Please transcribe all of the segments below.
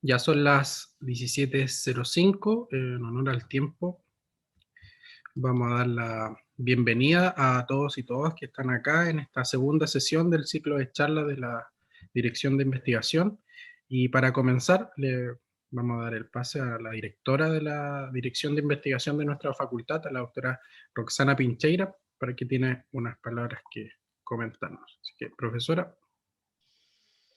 Ya son las 17:05, en honor al tiempo. Vamos a dar la bienvenida a todos y todas que están acá en esta segunda sesión del ciclo de charlas de la Dirección de Investigación. Y para comenzar, le vamos a dar el pase a la directora de la Dirección de Investigación de nuestra facultad, a la doctora Roxana Pincheira, para que tiene unas palabras que comentarnos. Así que, profesora.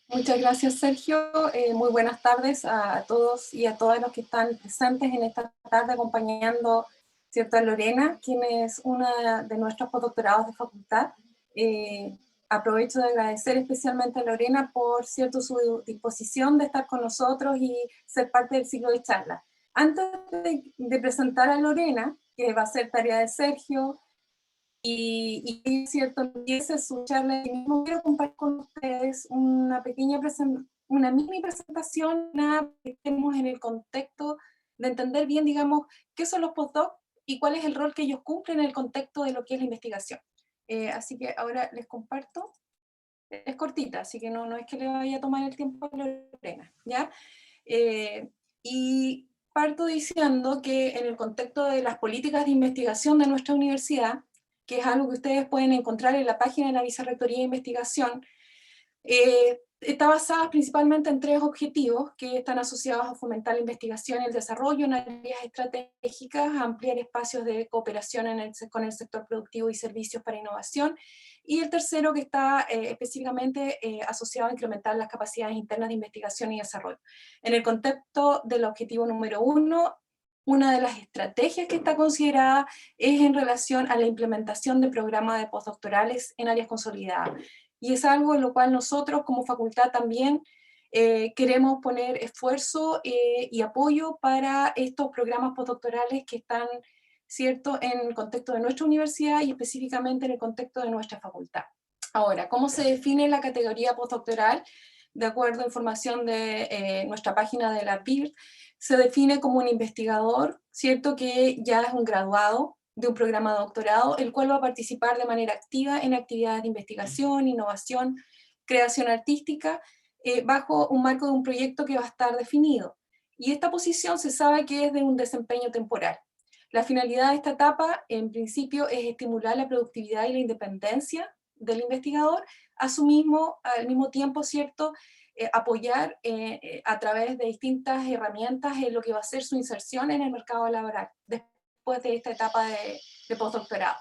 Muchas gracias, Sergio. Muy buenas tardes a todos y a todas los que están presentes en esta tarde acompañando, ¿cierto?, a Lorena, quien es una de nuestros postdoctorados de facultad. Aprovecho de agradecer especialmente a Lorena por, ¿cierto?, su disposición de estar con nosotros y ser parte del ciclo de charlas. Antes de presentar a Lorena, que va a ser tarea de Sergio, y cierto, empiece su charla, quiero compartir con ustedes una mini presentación, que estemos en el contexto de entender bien, digamos, qué son los postdocs y cuál es el rol que ellos cumplen en el contexto de lo que es la investigación. Así que ahora les comparto. Es cortita, así que no es que le vaya a tomar el tiempo a Lorena, ¿ya? Y parto diciendo que en el contexto de las políticas de investigación de nuestra universidad, que es algo que ustedes pueden encontrar en la página de la Vicerrectoría de Investigación, está basada principalmente en 3 objetivos que están asociados a fomentar la investigación y el desarrollo en áreas estratégicas, a ampliar espacios de cooperación con el sector productivo y servicios para innovación, y el tercero que está específicamente asociado a incrementar las capacidades internas de investigación y desarrollo. En el contexto del objetivo número 1, una de las estrategias que está considerada es en relación a la implementación de programas de postdoctorales en áreas consolidadas. Y es algo en lo cual nosotros como facultad también queremos poner esfuerzo y apoyo para estos programas postdoctorales que están, ¿cierto?, en el contexto de nuestra universidad y específicamente en el contexto de nuestra facultad. Ahora, ¿cómo se define la categoría postdoctoral? De acuerdo a información de nuestra página de la PIR, se define como un investigador, ¿cierto?, que ya es un graduado de un programa de doctorado, el cual va a participar de manera activa en actividades de investigación, innovación, creación artística, bajo un marco de un proyecto que va a estar definido. Y esta posición se sabe que es de un desempeño temporal. La finalidad de esta etapa, en principio, es estimular la productividad y la independencia del investigador, al mismo tiempo, ¿cierto?, apoyar a través de distintas herramientas en lo que va a ser su inserción en el mercado laboral después de esta etapa de postdoctorado.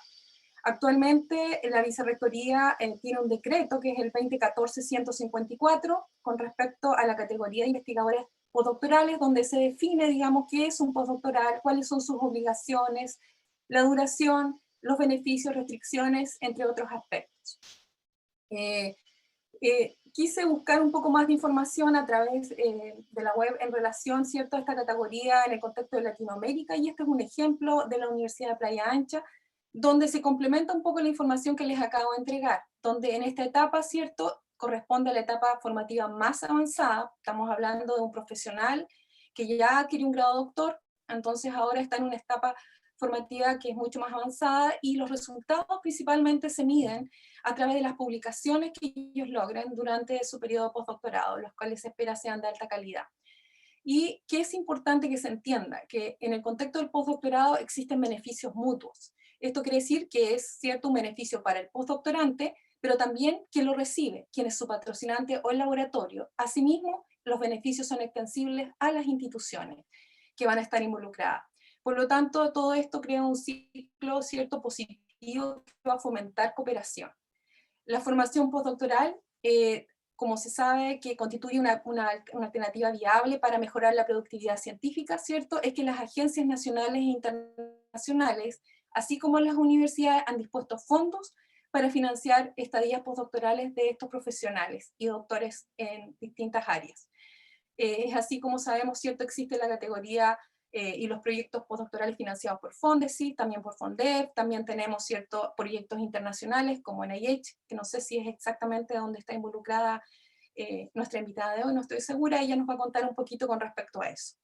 Actualmente la Vicerrectoría tiene un decreto que es el 2014-154 con respecto a la categoría de investigadores postdoctorales, donde se define, digamos, qué es un postdoctoral, cuáles son sus obligaciones, la duración, los beneficios, restricciones, entre otros aspectos. Quise buscar un poco más de información a través de la web en relación, ¿cierto?, a esta categoría en el contexto de Latinoamérica, y este es un ejemplo de la Universidad de Playa Ancha, donde se complementa un poco la información que les acabo de entregar, donde en esta etapa, ¿cierto?, corresponde a la etapa formativa más avanzada. Estamos hablando de un profesional que ya adquirió un grado doctor, entonces ahora está en una etapa formativa que es mucho más avanzada, y los resultados principalmente se miden a través de las publicaciones que ellos logran durante su periodo postdoctorado, los cuales se espera sean de alta calidad. Y que es importante que se entienda que en el contexto del postdoctorado existen beneficios mutuos. Esto quiere decir que es cierto un beneficio para el postdoctorante, pero también quien lo recibe, quien es su patrocinante o el laboratorio. Asimismo, los beneficios son extensibles a las instituciones que van a estar involucradas. Por lo tanto, todo esto crea un ciclo, ¿cierto?, positivo que va a fomentar cooperación. La formación postdoctoral, como se sabe, que constituye una alternativa viable para mejorar la productividad científica, ¿cierto?, es que las agencias nacionales e internacionales, así como las universidades, han dispuesto fondos para financiar estadías postdoctorales de estos profesionales y doctores en distintas áreas. Es así como sabemos, ¿cierto?, existe la categoría y los proyectos postdoctorales financiados por Fondesit, también por Fondev, también tenemos ciertos proyectos internacionales como NIH, que no sé si es exactamente donde está involucrada nuestra invitada de hoy, no estoy segura, ella nos va a contar un poquito con respecto a eso.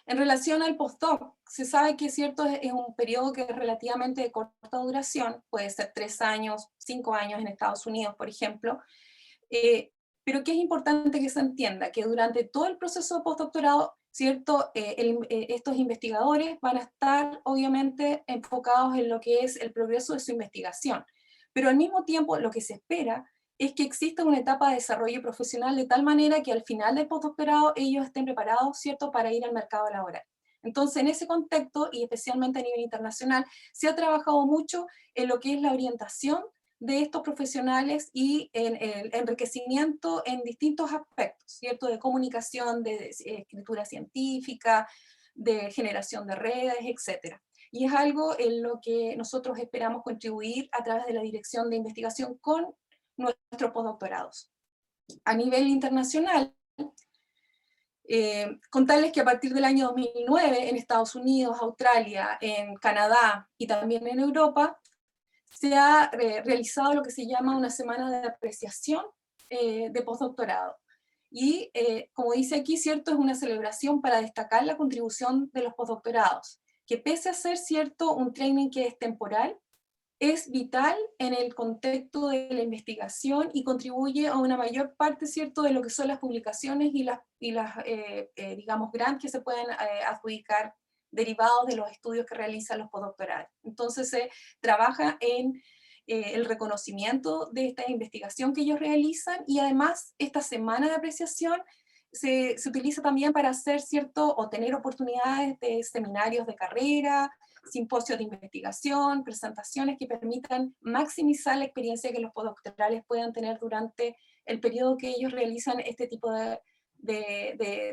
En relación al postdoc, se sabe que cierto es un periodo que es relativamente de corta duración, puede ser 3 años, 5 años en Estados Unidos, por ejemplo, pero que es importante que se entienda que durante todo el proceso de postdoctorado, ¿cierto? Estos investigadores van a estar obviamente enfocados en lo que es el progreso de su investigación, pero al mismo tiempo lo que se espera es que exista una etapa de desarrollo profesional de tal manera que al final del postdoctorado ellos estén preparados, ¿cierto?, para ir al mercado laboral. Entonces, en ese contexto, y especialmente a nivel internacional, se ha trabajado mucho en lo que es la orientación de estos profesionales y en el enriquecimiento en distintos aspectos, ¿cierto?, de comunicación, de escritura científica, de generación de redes, etc. Y es algo en lo que nosotros esperamos contribuir a través de la Dirección de Investigación con nuestros postdoctorados. A nivel internacional, contarles que a partir del año 2009 en Estados Unidos, Australia, en Canadá y también en Europa, se ha realizado lo que se llama una semana de apreciación de postdoctorado. Y como dice aquí, ¿cierto?, es una celebración para destacar la contribución de los postdoctorados, que pese a ser, ¿cierto?, un training que es temporal, es vital en el contexto de la investigación y contribuye a una mayor parte, ¿cierto?, de lo que son las publicaciones y las digamos, grants que se pueden adjudicar derivados de los estudios que realizan los postdoctorales. Entonces se trabaja en el reconocimiento de esta investigación que ellos realizan, y además esta semana de apreciación se utiliza también para hacer, ¿cierto?, o tener oportunidades de seminarios de carrera, simposios de investigación, presentaciones que permitan maximizar la experiencia que los postdoctorales puedan tener durante el periodo que ellos realizan este tipo de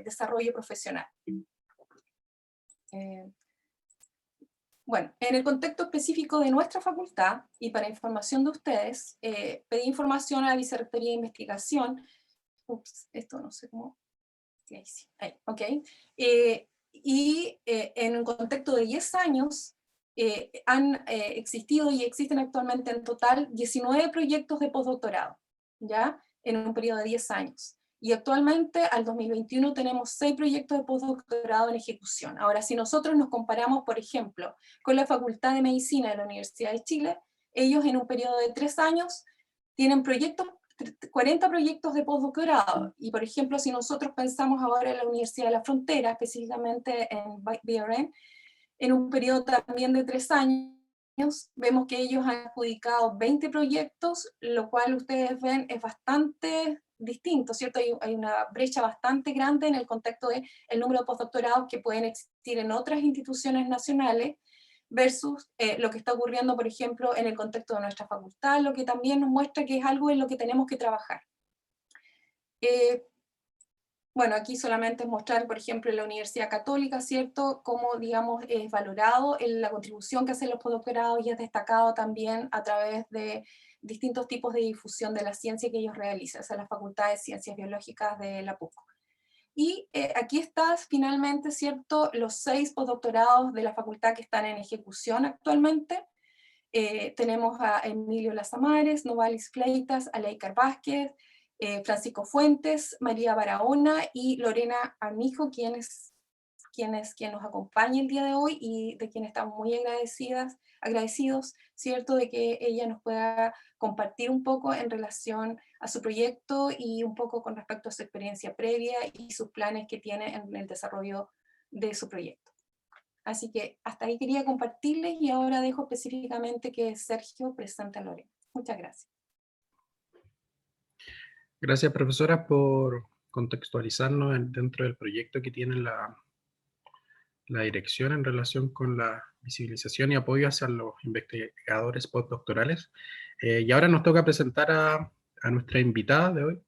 desarrollo profesional. Bueno, en el contexto específico de nuestra facultad, y para información de ustedes, pedí información a la Vicerrectoría de Investigación. Ups, esto no sé cómo. Ahí, ok. En un contexto de 10 años, han existido y existen actualmente en total 19 proyectos de postdoctorado, ¿ya? En un periodo de 10 años. Y actualmente, al 2021, tenemos 6 proyectos de postdoctorado en ejecución. Ahora, si nosotros nos comparamos, por ejemplo, con la Facultad de Medicina de la Universidad de Chile, ellos en un periodo de 3 años tienen 40 proyectos de postdoctorado. Y, por ejemplo, si nosotros pensamos ahora en la Universidad de la Frontera, específicamente en BRN, en un periodo también de 3 años, vemos que ellos han adjudicado 20 proyectos, lo cual ustedes ven es bastante distinto, ¿cierto? Hay una brecha bastante grande en el contexto del número de postdoctorados que pueden existir en otras instituciones nacionales, versus lo que está ocurriendo, por ejemplo, en el contexto de nuestra facultad, lo que también nos muestra que es algo en lo que tenemos que trabajar. Bueno, aquí solamente es mostrar, por ejemplo, en la Universidad Católica, ¿cierto?, cómo, digamos, es valorado en la contribución que hacen los postdoctorados, y es destacado también a través de distintos tipos de difusión de la ciencia que ellos realizan, o sea, la Facultad de Ciencias Biológicas de la PUC. Y aquí está finalmente, ¿cierto?, los 6 postdoctorados de la facultad que están en ejecución actualmente. Tenemos a Emilio Lazamares, Novalis Fleitas, Aleikar Vázquez, Francisco Fuentes, María Barahona y Lorena Armijo, quien nos acompaña el día de hoy y de quien estamos muy agradecidos, ¿cierto?, de que ella nos pueda compartir un poco en relación a su proyecto y un poco con respecto a su experiencia previa y sus planes que tiene en el desarrollo de su proyecto. Así que hasta ahí quería compartirles, y ahora dejo específicamente que Sergio presente a Lorena. Muchas gracias. Gracias, profesora, por contextualizarnos dentro del proyecto que tiene la dirección en relación con la visibilización y apoyo hacia los investigadores postdoctorales. Y ahora nos toca presentar a nuestra invitada de hoy,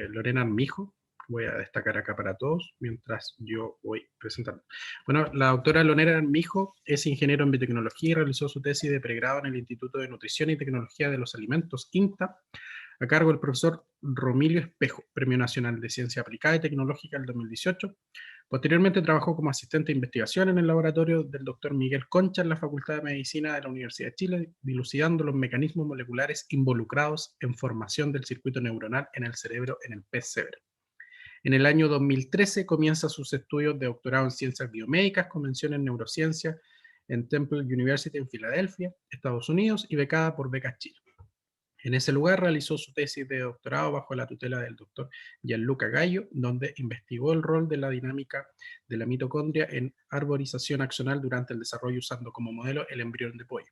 Lorena Armijo. Voy a destacar acá para todos mientras yo voy presentando. Bueno, la doctora Lorena Armijo es ingeniero en biotecnología y realizó su tesis de pregrado en el Instituto de Nutrición y Tecnología de los Alimentos, INTA, a cargo del profesor Romilio Espejo, Premio Nacional de Ciencia Aplicada y Tecnológica del 2018. Posteriormente trabajó como asistente de investigación en el laboratorio del doctor Miguel Concha en la Facultad de Medicina de la Universidad de Chile, dilucidando los mecanismos moleculares involucrados en formación del circuito neuronal en el cerebro en el pez cebra. En el año 2013 comienza sus estudios de doctorado en Ciencias Biomédicas con mención en Neurociencia en Temple University en Filadelfia, Estados Unidos, y becada por Becas Chile. En ese lugar realizó su tesis de doctorado bajo la tutela del doctor Gianluca Gallo, donde investigó el rol de la dinámica de la mitocondria en arborización axonal durante el desarrollo usando como modelo el embrión de pollo.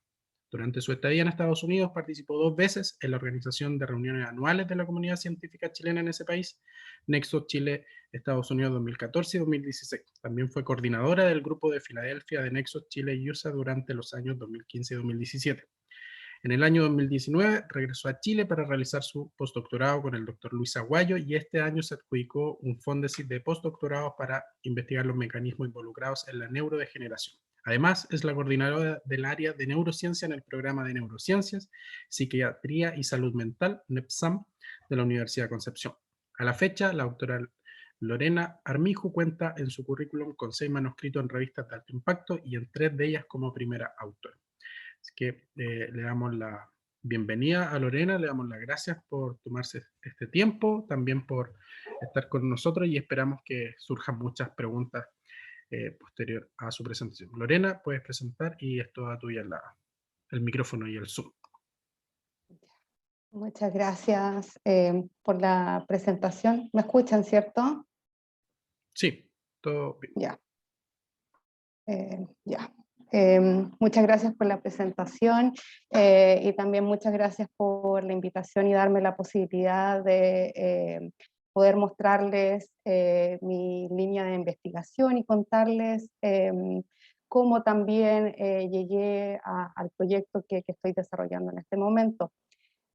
Durante su estadía en Estados Unidos participó 2 veces en la organización de reuniones anuales de la comunidad científica chilena en ese país, Nexo Chile Estados Unidos 2014 y 2016. También fue coordinadora del grupo de Filadelfia de Nexo Chile y USA durante los años 2015 y 2017. En el año 2019 regresó a Chile para realizar su postdoctorado con el doctor Luis Aguayo y este año se adjudicó un Fondesit de postdoctorados para investigar los mecanismos involucrados en la neurodegeneración. Además, es la coordinadora del área de neurociencia en el programa de neurociencias, psiquiatría y salud mental, NEPSAM, de la Universidad de Concepción. A la fecha, la doctora Lorena Armijo cuenta en su currículum con 6 manuscritos en revistas de alto impacto y en 3 de ellas como primera autora. Así que le damos la bienvenida a Lorena, le damos las gracias por tomarse este tiempo, también por estar con nosotros y esperamos que surjan muchas preguntas posterior a su presentación. Lorena, puedes presentar y es toda tuya el micrófono y el Zoom. Muchas gracias por la presentación. ¿Me escuchan, cierto? Sí, todo bien. Ya. Ya. Muchas gracias por la presentación y también muchas gracias por la invitación y darme la posibilidad de poder mostrarles mi línea de investigación y contarles cómo también llegué al proyecto que estoy desarrollando en este momento.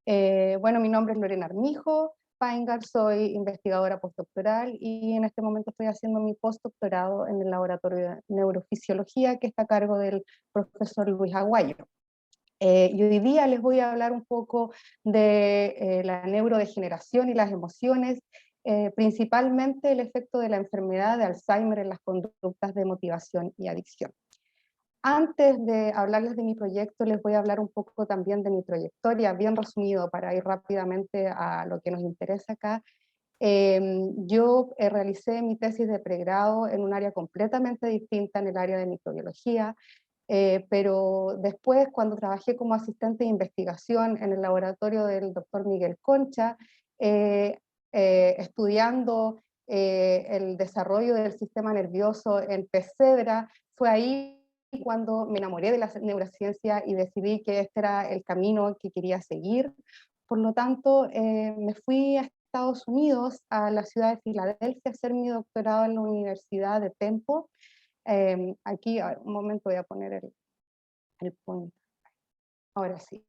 Bueno, mi nombre es Lorena Armijo Feingar, soy investigadora postdoctoral y en este momento estoy haciendo mi postdoctorado en el Laboratorio de Neurofisiología que está a cargo del profesor Luis Aguayo. Y hoy día les voy a hablar un poco de la neurodegeneración y las emociones, principalmente el efecto de la enfermedad de Alzheimer en las conductas de motivación y adicción. Antes de hablarles de mi proyecto, les voy a hablar un poco también de mi trayectoria, bien resumido para ir rápidamente a lo que nos interesa acá. Yo realicé mi tesis de pregrado en un área completamente distinta, en el área de microbiología, pero después, cuando trabajé como asistente de investigación en el laboratorio del doctor Miguel Concha, estudiando el desarrollo del sistema nervioso en Pesebra, fue ahí cuando me enamoré de la neurociencia y decidí que este era el camino que quería seguir. Por lo tanto, me fui a Estados Unidos, a la ciudad de Filadelfia, a hacer mi doctorado en la Universidad de Temple. Aquí, a ver, un momento, voy a poner el point. Ahora sí.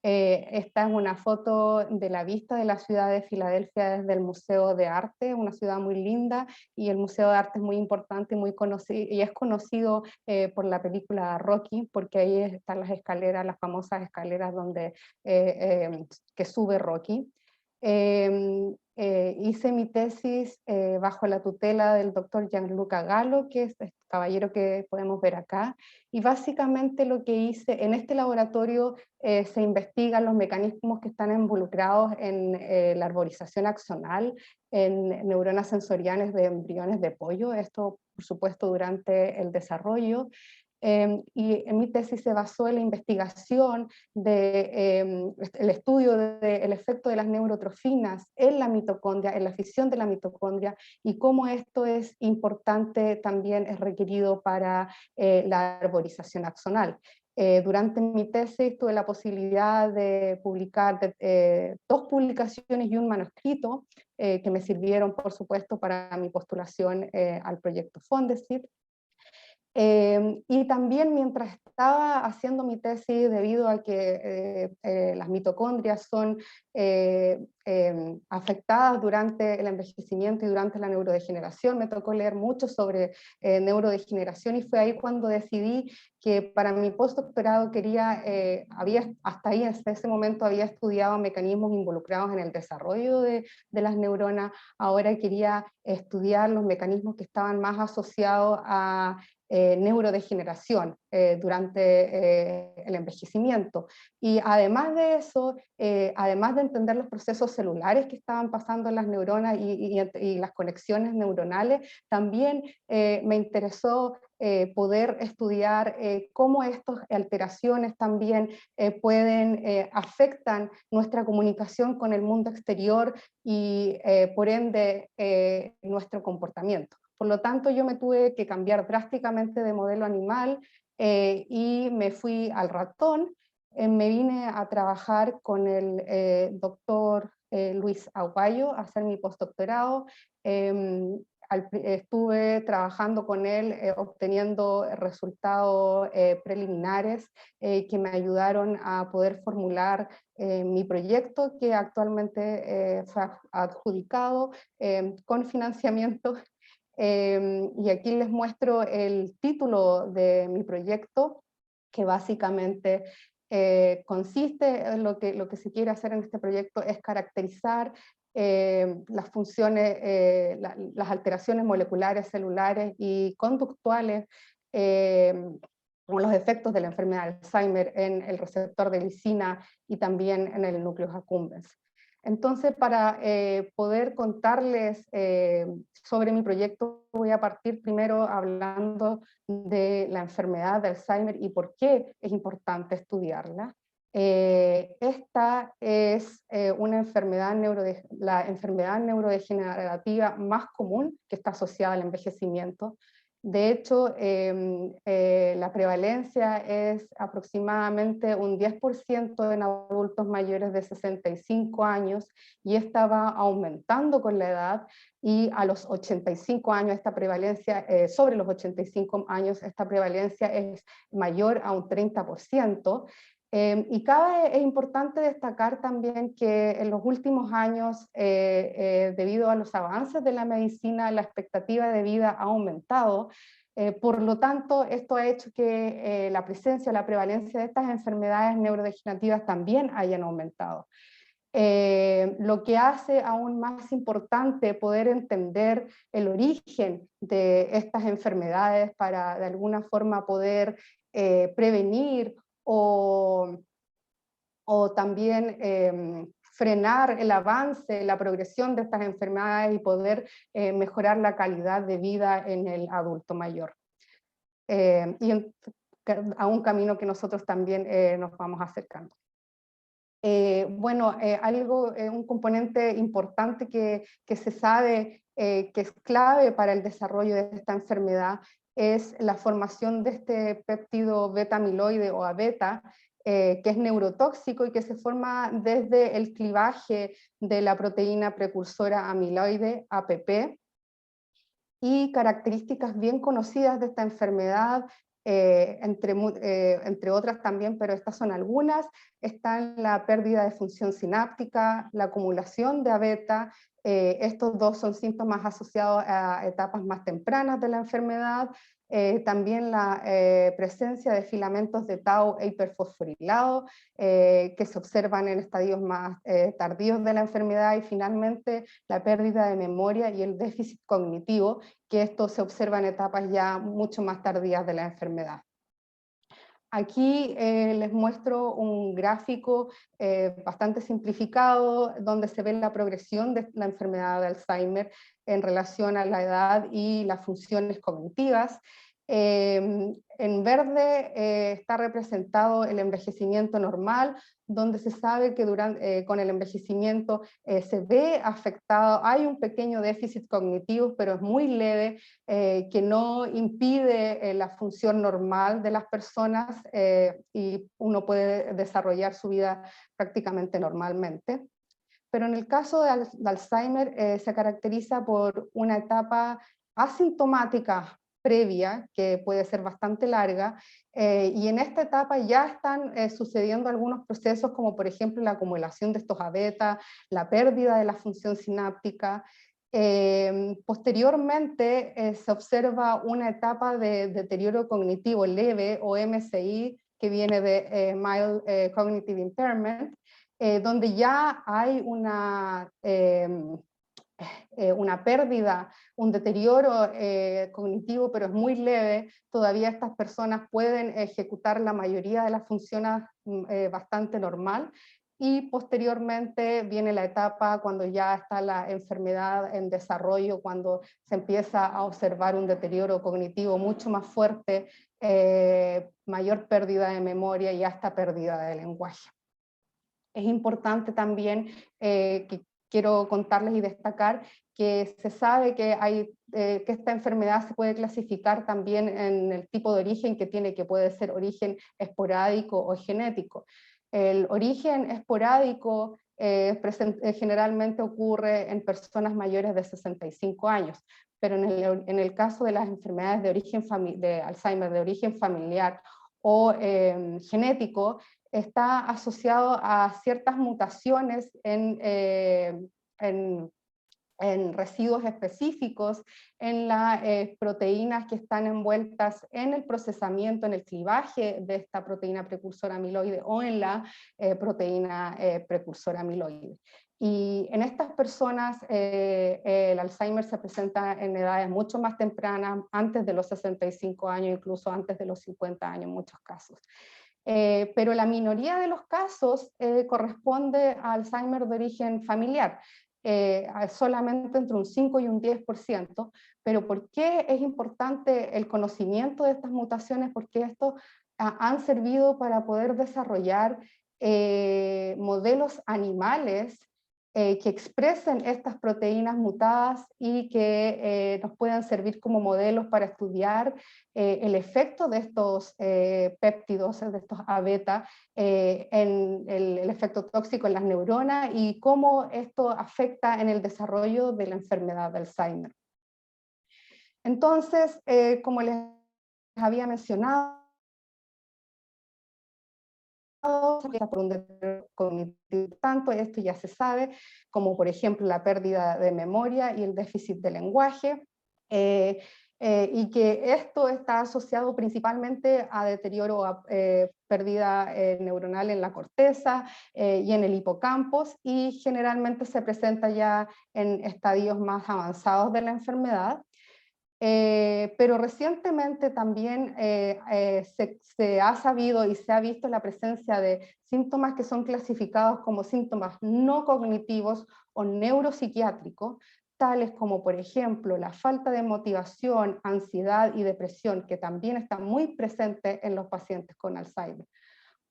Esta es una foto de la vista de la ciudad de Filadelfia desde el Museo de Arte, una ciudad muy linda, y el Museo de Arte es muy importante muy conocido, y es conocido por la película Rocky, porque ahí están las escaleras, las famosas escaleras que sube Rocky. Hice mi tesis bajo la tutela del doctor Gianluca Gallo, que es el caballero que podemos ver acá, y básicamente lo que hice en este laboratorio se investigan los mecanismos que están involucrados en la arborización axonal, en neuronas sensoriales de embriones de pollo, esto por supuesto durante el desarrollo. Y en mi tesis se basó en la investigación del estudio del efecto de las neurotrofinas en la mitocondria, en la fisión de la mitocondria, y cómo esto es importante, también es requerido para la arborización axonal. Durante mi tesis tuve la posibilidad de publicar 2 publicaciones y un manuscrito que me sirvieron, por supuesto, para mi postulación al proyecto Fondesit. Y también mientras estaba haciendo mi tesis, debido a que las mitocondrias son afectadas durante el envejecimiento y durante la neurodegeneración, me tocó leer mucho sobre neurodegeneración y fue ahí cuando decidí que para mi postdoctorado hasta ahí, hasta ese momento había estudiado mecanismos involucrados en el desarrollo de las neuronas, ahora quería estudiar los mecanismos que estaban más asociados a neurodegeneración durante el envejecimiento. Y además de eso, además de entender los procesos celulares que estaban pasando en las neuronas y las conexiones neuronales, también me interesó poder estudiar cómo estas alteraciones también afectan nuestra comunicación con el mundo exterior y por ende nuestro comportamiento. Por lo tanto, yo me tuve que cambiar drásticamente de modelo animal y me fui al ratón. Me vine a trabajar con el doctor Luis Aguayo a hacer mi postdoctorado. Estuve trabajando con él, obteniendo resultados preliminares que me ayudaron a poder formular mi proyecto, que actualmente fue adjudicado con financiamiento. Y aquí les muestro el título de mi proyecto, que básicamente consiste en lo que se quiere hacer en este proyecto es caracterizar las funciones, las alteraciones moleculares, celulares y conductuales o los efectos de la enfermedad de Alzheimer en el receptor de lisina y también en el núcleo accumbens. Entonces, para poder contarles sobre mi proyecto, voy a partir primero hablando de la enfermedad de Alzheimer y por qué es importante estudiarla. Esta es la enfermedad neurodegenerativa más común que está asociada al envejecimiento. De hecho, la prevalencia es aproximadamente un 10% en adultos mayores de 65 años y esta va aumentando con la edad, y a los 85 años esta prevalencia, sobre los 85 años esta prevalencia es mayor a un 30%. Es importante destacar también que en los últimos años, debido a los avances de la medicina, la expectativa de vida ha aumentado. Por lo tanto, esto ha hecho que la presencia, la prevalencia de estas enfermedades neurodegenerativas también hayan aumentado. Lo que hace aún más importante poder entender el origen de estas enfermedades para de alguna forma poder prevenir o también frenar el avance, la progresión de estas enfermedades y poder mejorar la calidad de vida en el adulto mayor. A un camino que nosotros también nos vamos acercando. Un componente importante que se sabe que es clave para el desarrollo de esta enfermedad es la formación de este péptido beta-amiloide o A-beta, que es neurotóxico y que se forma desde el clivaje de la proteína precursora amiloide, APP, y características bien conocidas de esta enfermedad, entre otras también, pero estas son algunas, están la pérdida de función sináptica, la acumulación de A-beta. Estos dos son síntomas asociados a etapas más tempranas de la enfermedad. También la presencia de filamentos de tau e hiperfosforilado que se observan en estadios más tardíos de la enfermedad, y finalmente la pérdida de memoria y el déficit cognitivo, que esto se observa en etapas ya mucho más tardías de la enfermedad. Aquí les muestro un gráfico bastante simplificado donde se ve la progresión de la enfermedad de Alzheimer en relación a la edad y las funciones cognitivas. En verde está representado el envejecimiento normal, donde se sabe que con el envejecimiento se ve afectado, hay un pequeño déficit cognitivo, pero es muy leve, que no impide la función normal de las personas y uno puede desarrollar su vida prácticamente normalmente. Pero en el caso de Alzheimer se caracteriza por una etapa asintomática previa, que puede ser bastante larga, y en esta etapa ya están sucediendo algunos procesos como por ejemplo la acumulación de estos A-beta, la pérdida de la función sináptica. Posteriormente se observa una etapa de deterioro cognitivo leve o MCI, que viene de Mild Cognitive Impairment, donde ya hay una una pérdida, un deterioro cognitivo, pero es muy leve, todavía estas personas pueden ejecutar la mayoría de las funciones bastante normal, y posteriormente viene la etapa cuando ya está la enfermedad en desarrollo, cuando se empieza a observar un deterioro cognitivo mucho más fuerte, mayor pérdida de memoria y hasta pérdida de lenguaje. Es importante también que quiero contarles y destacar que se sabe que, que esta enfermedad se puede clasificar también en el tipo de origen que puede ser origen esporádico o genético. El origen esporádico generalmente ocurre en personas mayores de 65 años, pero en el caso de las enfermedades de origen de Alzheimer de origen familiar o genético, está asociado a ciertas mutaciones en residuos específicos, en las proteínas que están envueltas en el procesamiento, en el clivaje de esta proteína precursora amiloide o en la proteína precursora amiloide. Y en estas personas el Alzheimer se presenta en edades mucho más tempranas, antes de los 65 años, incluso antes de los 50 años en muchos casos. Pero la minoría de los casos corresponde a Alzheimer de origen familiar, solamente entre un 5 y un 10%, pero ¿por qué es importante el conocimiento de estas mutaciones? Porque estos han servido para poder desarrollar modelos animales que expresen estas proteínas mutadas y que nos puedan servir como modelos para estudiar el efecto de estos péptidos, de estos A-beta, en el efecto tóxico en las neuronas y cómo esto afecta en el desarrollo de la enfermedad de Alzheimer. Entonces, como les había mencionado, por un deterioro cognitivo, tanto esto ya se sabe, como por ejemplo la pérdida de memoria y el déficit de lenguaje, y que esto está asociado principalmente a deterioro, a pérdida neuronal en la corteza y en el hipocampus, y generalmente se presenta ya en estadios más avanzados de la enfermedad. Pero recientemente también se ha sabido y se ha visto la presencia de síntomas que son clasificados como síntomas no cognitivos o neuropsiquiátricos, tales como por ejemplo la falta de motivación, ansiedad y depresión, que también están muy presentes en los pacientes con Alzheimer.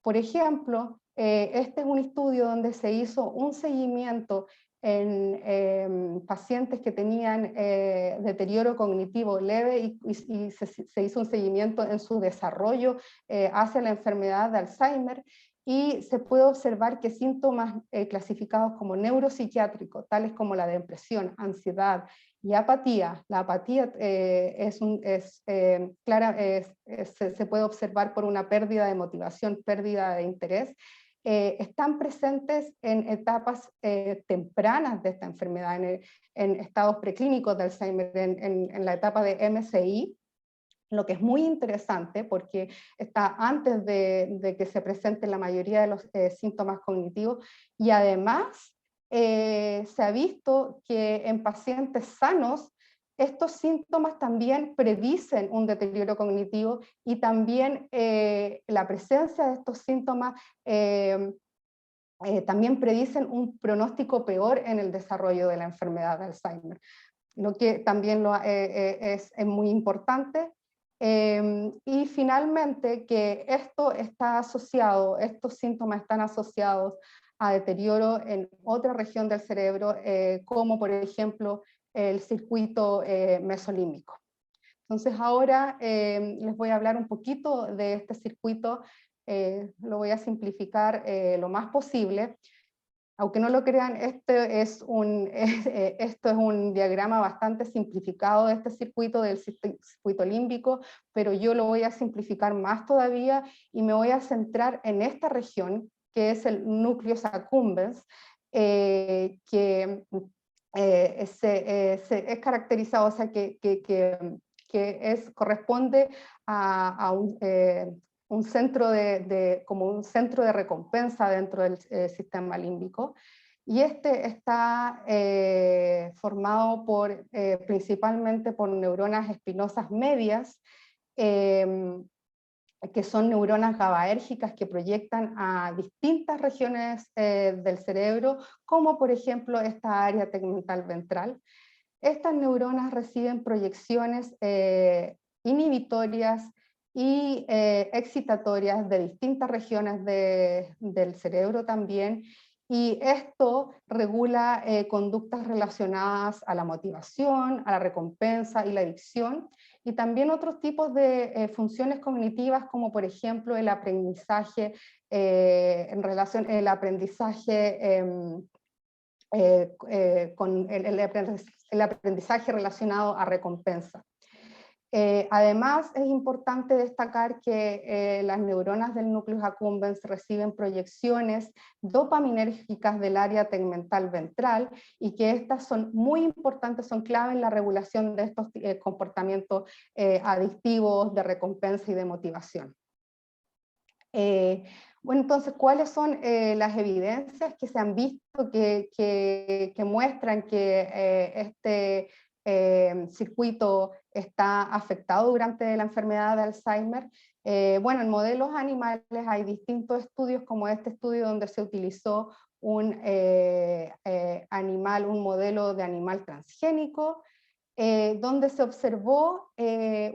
Por ejemplo, este es un estudio donde se hizo un seguimiento en pacientes que tenían deterioro cognitivo leve y se hizo un seguimiento en su desarrollo hacia la enfermedad de Alzheimer, y se puede observar que síntomas clasificados como neuropsiquiátricos, tales como la depresión, ansiedad y apatía, la apatía se puede observar por una pérdida de motivación, pérdida de interés, están presentes en etapas tempranas de esta enfermedad, en estados preclínicos de Alzheimer, en la etapa de MCI, lo que es muy interesante porque está antes de que se presenten la mayoría de los síntomas cognitivos, y además se ha visto que en pacientes sanos estos síntomas también predicen un deterioro cognitivo, y también la presencia de estos síntomas también predicen un pronóstico peor en el desarrollo de la enfermedad de Alzheimer, lo que también es muy importante. Y finalmente que esto está asociado, estos síntomas están asociados a deterioro en otra región del cerebro, como por ejemplo el circuito mesolímbico. Entonces ahora les voy a hablar un poquito de este circuito, lo voy a simplificar lo más posible. Aunque no lo crean, esto es un diagrama bastante simplificado de este circuito, del circuito límbico, pero yo lo voy a simplificar más todavía y me voy a centrar en esta región, que es el nucleus accumbens, que es caracterizado, o sea, corresponde a un centro como un centro de recompensa dentro del sistema límbico, y este está formado principalmente por neuronas espinosas medias, que son neuronas GABAérgicas que proyectan a distintas regiones del cerebro, como por ejemplo esta área tegmental ventral. Estas neuronas reciben proyecciones inhibitorias y excitatorias de distintas regiones del cerebro también, y esto regula conductas relacionadas a la motivación, a la recompensa y la adicción, y también otros tipos de funciones cognitivas, como por ejemplo el aprendizaje el aprendizaje con el aprendizaje relacionado a recompensa. Además, es importante destacar que las neuronas del núcleo accumbens reciben proyecciones dopaminérgicas del área tegmental ventral, y que estas son muy importantes, son clave en la regulación de estos comportamientos adictivos, de recompensa y de motivación. Bueno, entonces, ¿cuáles son las evidencias que se han visto que muestran que este circuito está afectado durante la enfermedad de Alzheimer? Bueno, en modelos animales hay distintos estudios, como este estudio donde se utilizó un modelo de animal transgénico, donde se observó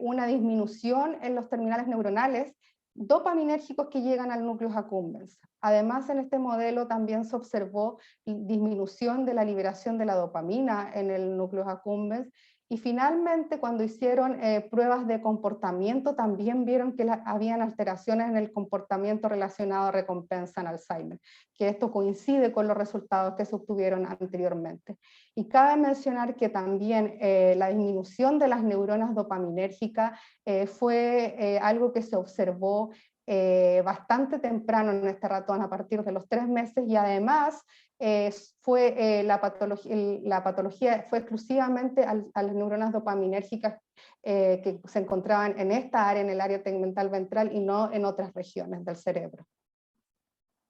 una disminución en los terminales neuronales dopaminérgicos que llegan al núcleo accumbens. Además, en este modelo también se observó disminución de la liberación de la dopamina en el núcleo accumbens, y finalmente cuando hicieron pruebas de comportamiento también vieron que habían alteraciones en el comportamiento relacionado a recompensa en Alzheimer, que esto coincide con los resultados que se obtuvieron anteriormente. Y cabe mencionar que también la disminución de las neuronas dopaminérgicas fue algo que se observó bastante temprano en este ratón, a partir de los 3 meses, y además la patología fue exclusivamente a las neuronas dopaminérgicas que se encontraban en esta área, en el área tegmental ventral, y no en otras regiones del cerebro.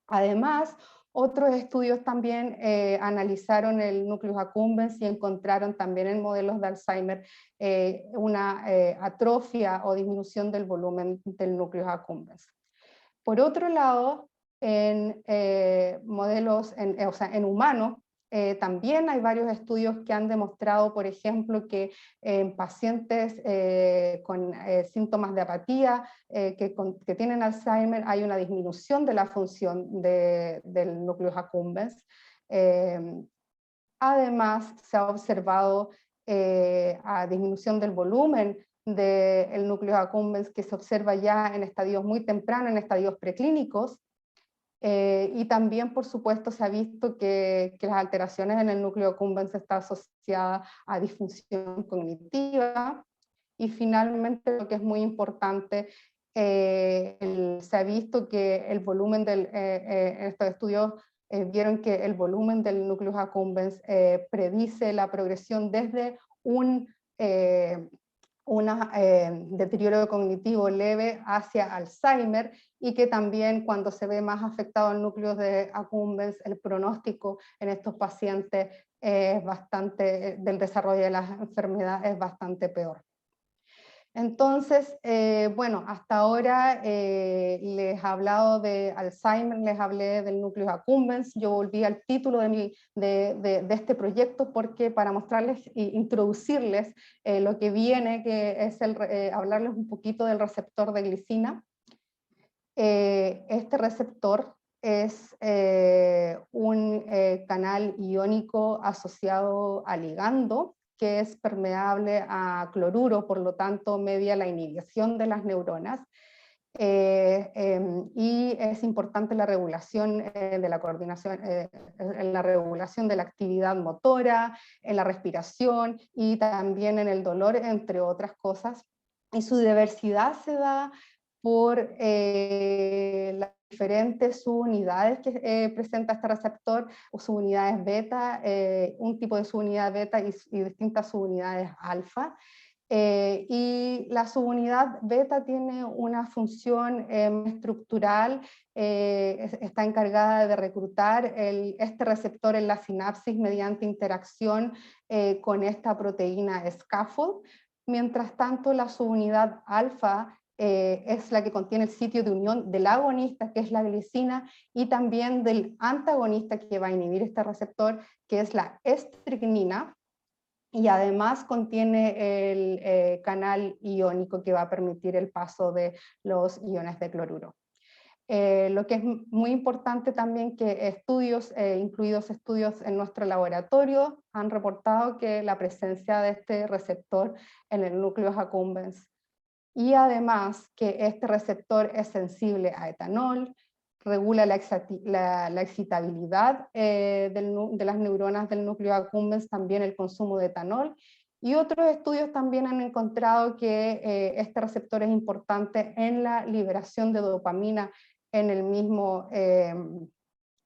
Además, otros estudios también analizaron el núcleo accumbens y encontraron también en modelos de Alzheimer una atrofia o disminución del volumen del núcleo accumbens. Por otro lado, en modelos, en humanos, también hay varios estudios que han demostrado, por ejemplo, que en pacientes con síntomas de apatía que tienen Alzheimer hay una disminución de la función del núcleo accumbens. Además, se ha observado a disminución del volumen del núcleo accumbens, que se observa ya en estadios muy tempranos, en estadios preclínicos. Y también, por supuesto, se ha visto que las alteraciones en el núcleo accumbens están asociadas a disfunción cognitiva. Y finalmente, lo que es muy importante, se ha visto que el volumen en estos estudios vieron que el volumen del núcleo accumbens predice la progresión desde un deterioro cognitivo leve hacia Alzheimer, y que también cuando se ve más afectado el núcleo de accumbens, el pronóstico en estos pacientes del desarrollo de la enfermedad es bastante peor. Entonces, bueno, hasta ahora les he hablado de Alzheimer, les hablé del núcleo accumbens. Yo volví al título de este proyecto porque para mostrarles e introducirles lo que viene, que es hablarles un poquito del receptor de glicina. Este receptor es un canal iónico asociado a ligando, que es permeable a cloruro, por lo tanto media la inhibición de las neuronas, y es importante la regulación de la coordinación, en la regulación de la actividad motora, en la respiración y también en el dolor, entre otras cosas. Y su diversidad se da por las diferentes subunidades que presenta este receptor, o subunidades beta, un tipo de subunidad beta y distintas subunidades alfa. Y la subunidad beta tiene una función estructural, está encargada de reclutar este receptor en la sinapsis mediante interacción con esta proteína scaffold. Mientras tanto, la subunidad alfa es la que contiene el sitio de unión del agonista, que es la glicina, y también del antagonista que va a inhibir este receptor, que es la estricnina, y además contiene el canal iónico que va a permitir el paso de los iones de cloruro. Lo que es muy importante también que estudios, incluidos estudios en nuestro laboratorio, han reportado que la presencia de este receptor en el núcleo accumbens, y además que este receptor es sensible a etanol, regula la excitabilidad de las neuronas del núcleo accumbens, también el consumo de etanol, y otros estudios también han encontrado que este receptor es importante en la liberación de dopamina en el mismo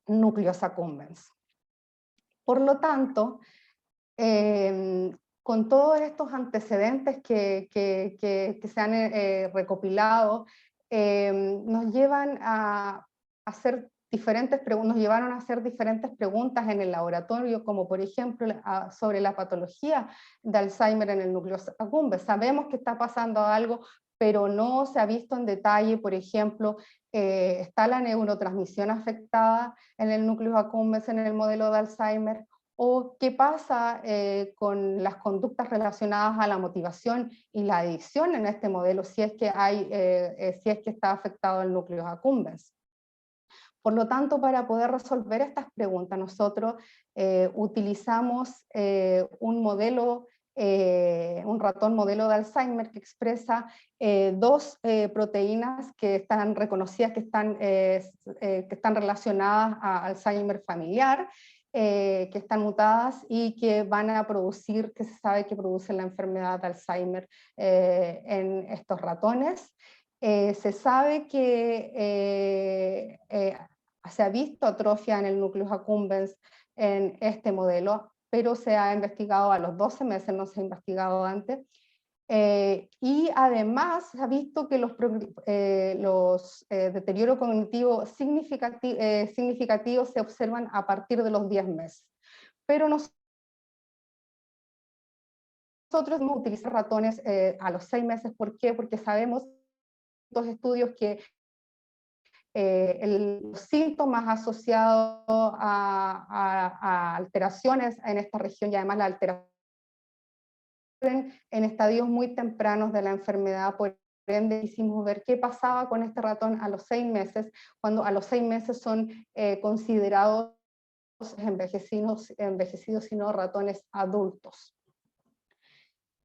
núcleo accumbens. Por lo tanto, con todos estos antecedentes que se han recopilado, nos llevan a hacer diferentes preguntas, nos llevaron a hacer diferentes preguntas en el laboratorio, como por ejemplo sobre la patología de Alzheimer en el núcleo accumbens. Sabemos que está pasando algo, pero no se ha visto en detalle. Por ejemplo, está la neurotransmisión afectada en el núcleo accumbens en el modelo de Alzheimer, o qué pasa con las conductas relacionadas a la motivación y la adicción en este modelo, si es que está afectado el núcleo accumbens. Por lo tanto, para poder resolver estas preguntas, nosotros utilizamos un ratón modelo de Alzheimer que expresa dos proteínas que están reconocidas, que están relacionadas a Alzheimer familiar, que están mutadas y que van a producir, que se sabe que producen la enfermedad de Alzheimer en estos ratones. Se sabe que se ha visto atrofia en el núcleo accumbens en este modelo, pero se ha investigado a los 12 meses, no se ha investigado antes. Y además se ha visto que los deterioros cognitivos significativos se observan a partir de los 10 meses. Pero nosotros vamos a utilizar ratones a los 6 meses. ¿Por qué? Porque sabemos dos estudios que los síntomas asociados a alteraciones en esta región, y además la alteración en estadios muy tempranos de la enfermedad. Por ende, quisimos ver qué pasaba con este ratón a los 6 meses, cuando a los 6 meses son considerados envejecidos, sino ratones adultos.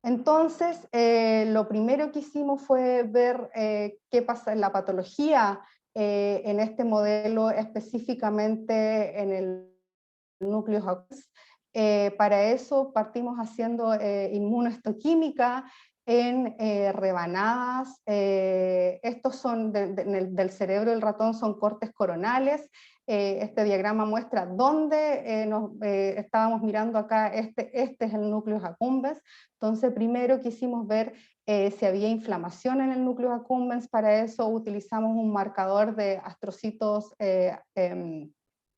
Entonces, lo primero que hicimos fue ver qué pasa en la patología en este modelo, específicamente en el núcleo accumbens. Para eso partimos haciendo inmunohistoquímica en rebanadas. Estos son del cerebro del ratón, son cortes coronales. Este diagrama muestra dónde estábamos mirando acá. Este es el núcleo accumbens. Entonces primero quisimos ver si había inflamación en el núcleo accumbens. Para eso utilizamos un marcador de astrocitos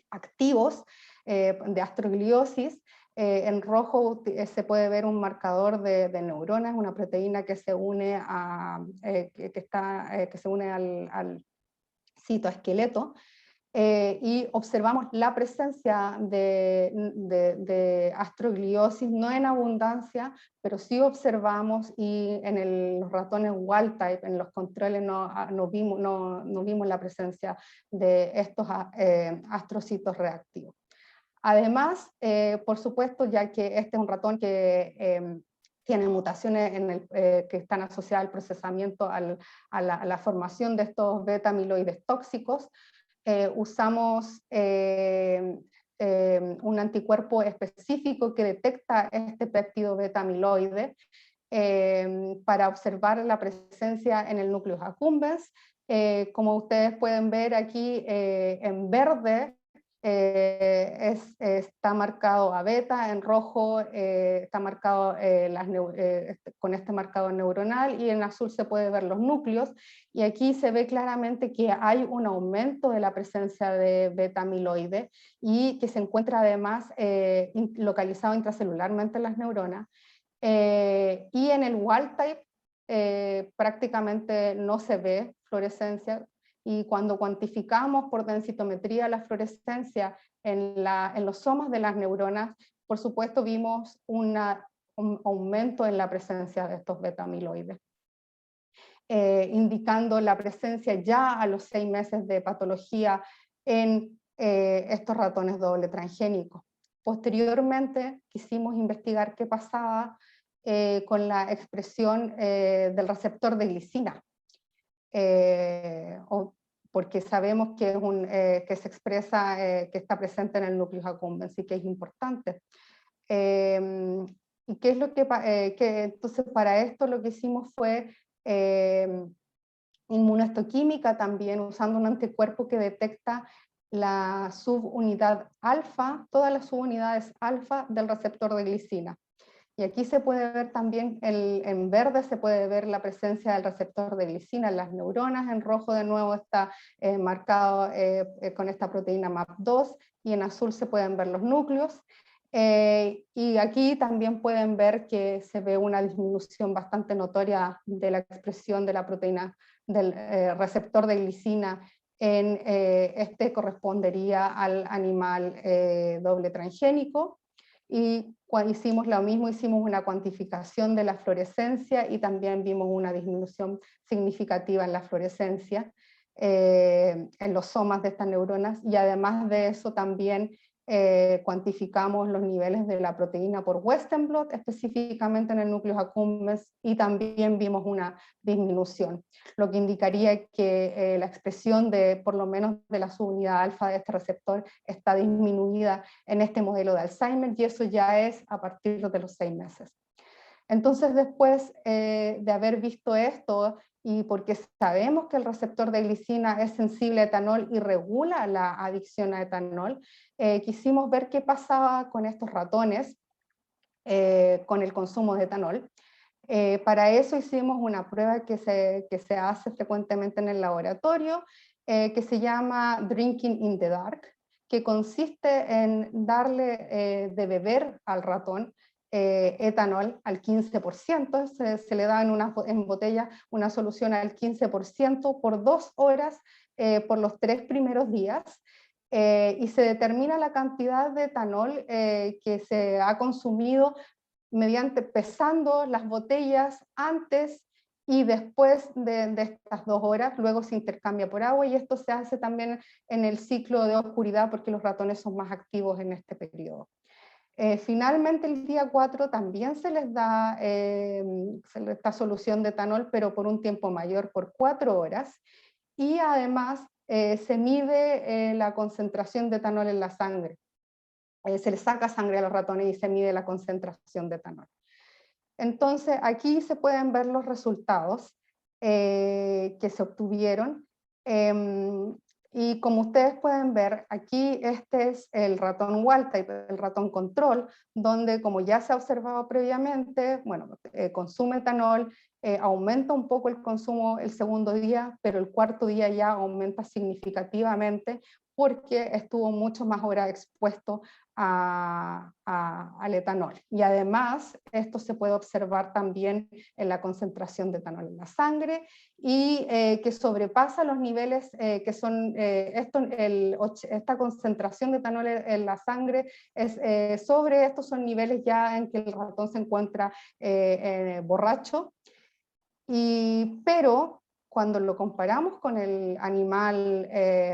activos, de astrogliosis. En rojo se puede ver un marcador de neuronas, una proteína que se une, que se une al citoesqueleto. Y observamos la presencia de astrogliosis, no en abundancia, pero sí observamos, y en los ratones wild type, en los controles, no vimos la presencia de estos astrocitos reactivos. Además, por supuesto, ya que este es un ratón que tiene mutaciones que están asociadas al procesamiento, a la formación de estos beta amiloides tóxicos, usamos un anticuerpo específico que detecta este péptido beta amiloide para observar la presencia en el núcleo accumbens. Como ustedes pueden ver aquí en verde, está marcado a beta, en rojo está marcado con este marcador neuronal, y en azul se puede ver los núcleos, y aquí se ve claramente que hay un aumento de la presencia de beta amiloide, y que se encuentra además localizado intracelularmente en las neuronas, y en el wild type prácticamente no se ve fluorescencia, y cuando cuantificamos por densitometría la fluorescencia en los somas de las neuronas, por supuesto vimos un aumento en la presencia de estos beta-amiloides, indicando la presencia ya a los 6 meses de patología en estos ratones doble transgénicos. Posteriormente quisimos investigar qué pasaba con la expresión del receptor de glicina, porque sabemos que, que se expresa, que está presente en el núcleo accumbens, y que es importante. ¿Y qué es lo entonces para esto lo que hicimos fue inmunohistoquímica también, usando un anticuerpo que detecta la subunidad alfa, todas las subunidades alfa del receptor de glicina. Y aquí se puede ver también, en verde se puede ver la presencia del receptor de glicina en las neuronas, en rojo de nuevo está marcado con esta proteína MAP2, y en azul se pueden ver los núcleos. Y aquí también pueden ver que se ve una disminución bastante notoria de la expresión de la proteína del receptor de glicina en este correspondería al animal doble transgénico. Y cuando hicimos lo mismo, hicimos una cuantificación de la fluorescencia, y también vimos una disminución significativa en la fluorescencia en los somas de estas neuronas, y además de eso también cuantificamos los niveles de la proteína por Western blot, específicamente en el núcleo accumbens, y también vimos una disminución, lo que indicaría que la expresión de por lo menos de la subunidad alfa de este receptor está disminuida en este modelo de Alzheimer, y eso ya es a partir de los 6 meses. Entonces, después de haber visto esto, y porque sabemos que el receptor de glicina es sensible a etanol y regula la adicción a etanol, quisimos ver qué pasaba con estos ratones con el consumo de etanol. Para eso hicimos una prueba que se hace frecuentemente en el laboratorio, que se llama Drinking in the Dark, que consiste en darle de beber al ratón etanol al 15%, se le da en botella una solución al 15% por 2 horas por los 3 primeros días, y se determina la cantidad de etanol que se ha consumido mediante pesando las botellas antes y después de estas 2 horas, luego se intercambia por agua, y esto se hace también en el ciclo de oscuridad porque los ratones son más activos en este periodo. Finalmente el día 4 también se les da solución de etanol, pero por un tiempo mayor, por 4 horas, y además se mide la concentración de etanol en la sangre. Se les saca sangre a los ratones y se mide la concentración de etanol. Entonces aquí se pueden ver los resultados que se obtuvieron, y como ustedes pueden ver, aquí este es el ratón wild type, el ratón control, donde, como ya se ha observado previamente, bueno, consume etanol, aumenta un poco el consumo el segundo día, pero el cuarto día ya aumenta significativamente porque estuvo mucho más horas expuesto al etanol. Y además, esto se puede observar también en la concentración de etanol en la sangre, y que sobrepasa los niveles que son, esta concentración de etanol en la sangre, sobre estos son niveles ya en que el ratón se encuentra borracho, pero cuando lo comparamos con el animal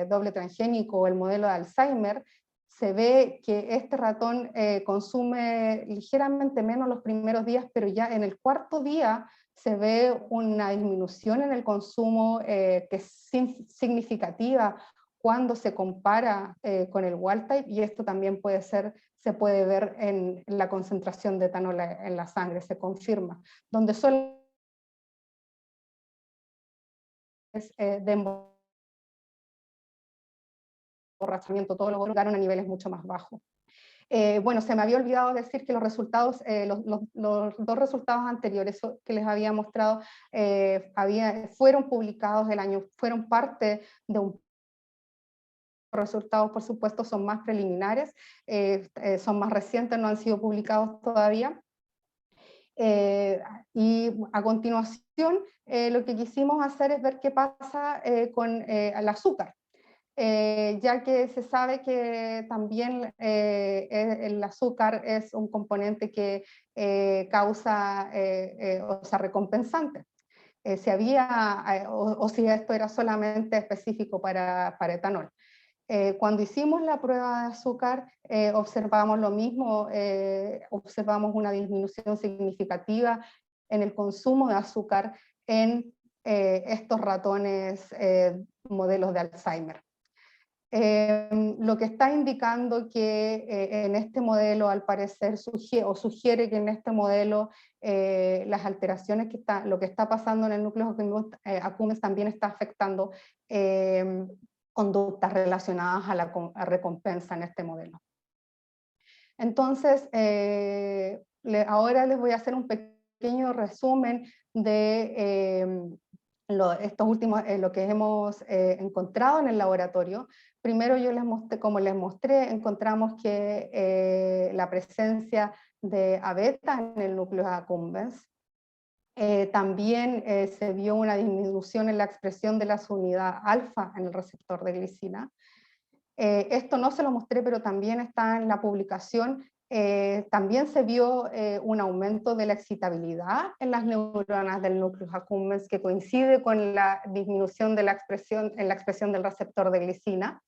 doble transgénico o el modelo de Alzheimer, se ve que este ratón consume ligeramente menos los primeros días, pero ya en el cuarto día se ve una disminución en el consumo que es significativa cuando se compara con el wild type, y esto también se puede ver en la concentración de etanol en la sangre, se confirma, donde solo de emborrachamiento, todos los llegaron a niveles mucho más bajos. Bueno, se me había olvidado decir que los resultados, los dos resultados anteriores que les había mostrado fueron publicados fueron parte de un resultados, por supuesto, son más preliminares, son más recientes, no han sido publicados todavía. Y a continuación, lo que quisimos hacer es ver qué pasa con el azúcar, ya que se sabe que también el azúcar es un componente que causa, o sea, recompensante. Si había, o si esto era solamente específico para etanol. Cuando hicimos la prueba de azúcar, observamos lo mismo, observamos una disminución significativa en el consumo de azúcar en estos ratones modelos de Alzheimer. Lo que está indicando que en este modelo, al parecer, sugiere que en este modelo las alteraciones lo que está pasando en el núcleo accumbens también está afectando conductas relacionadas a la recompensa en este modelo. Entonces, ahora les voy a hacer un pequeño resumen de estos últimos, lo que hemos encontrado en el laboratorio. Primero yo les mostré, como les mostré, encontramos que la presencia de A-beta en el núcleo accumbens. También se vio una disminución en la expresión de la subunidad alfa en el receptor de glicina. Esto no se lo mostré, pero también está en la publicación. También se vio un aumento de la excitabilidad en las neuronas del núcleo accumbens que coincide con la disminución de la expresión del receptor de glicina.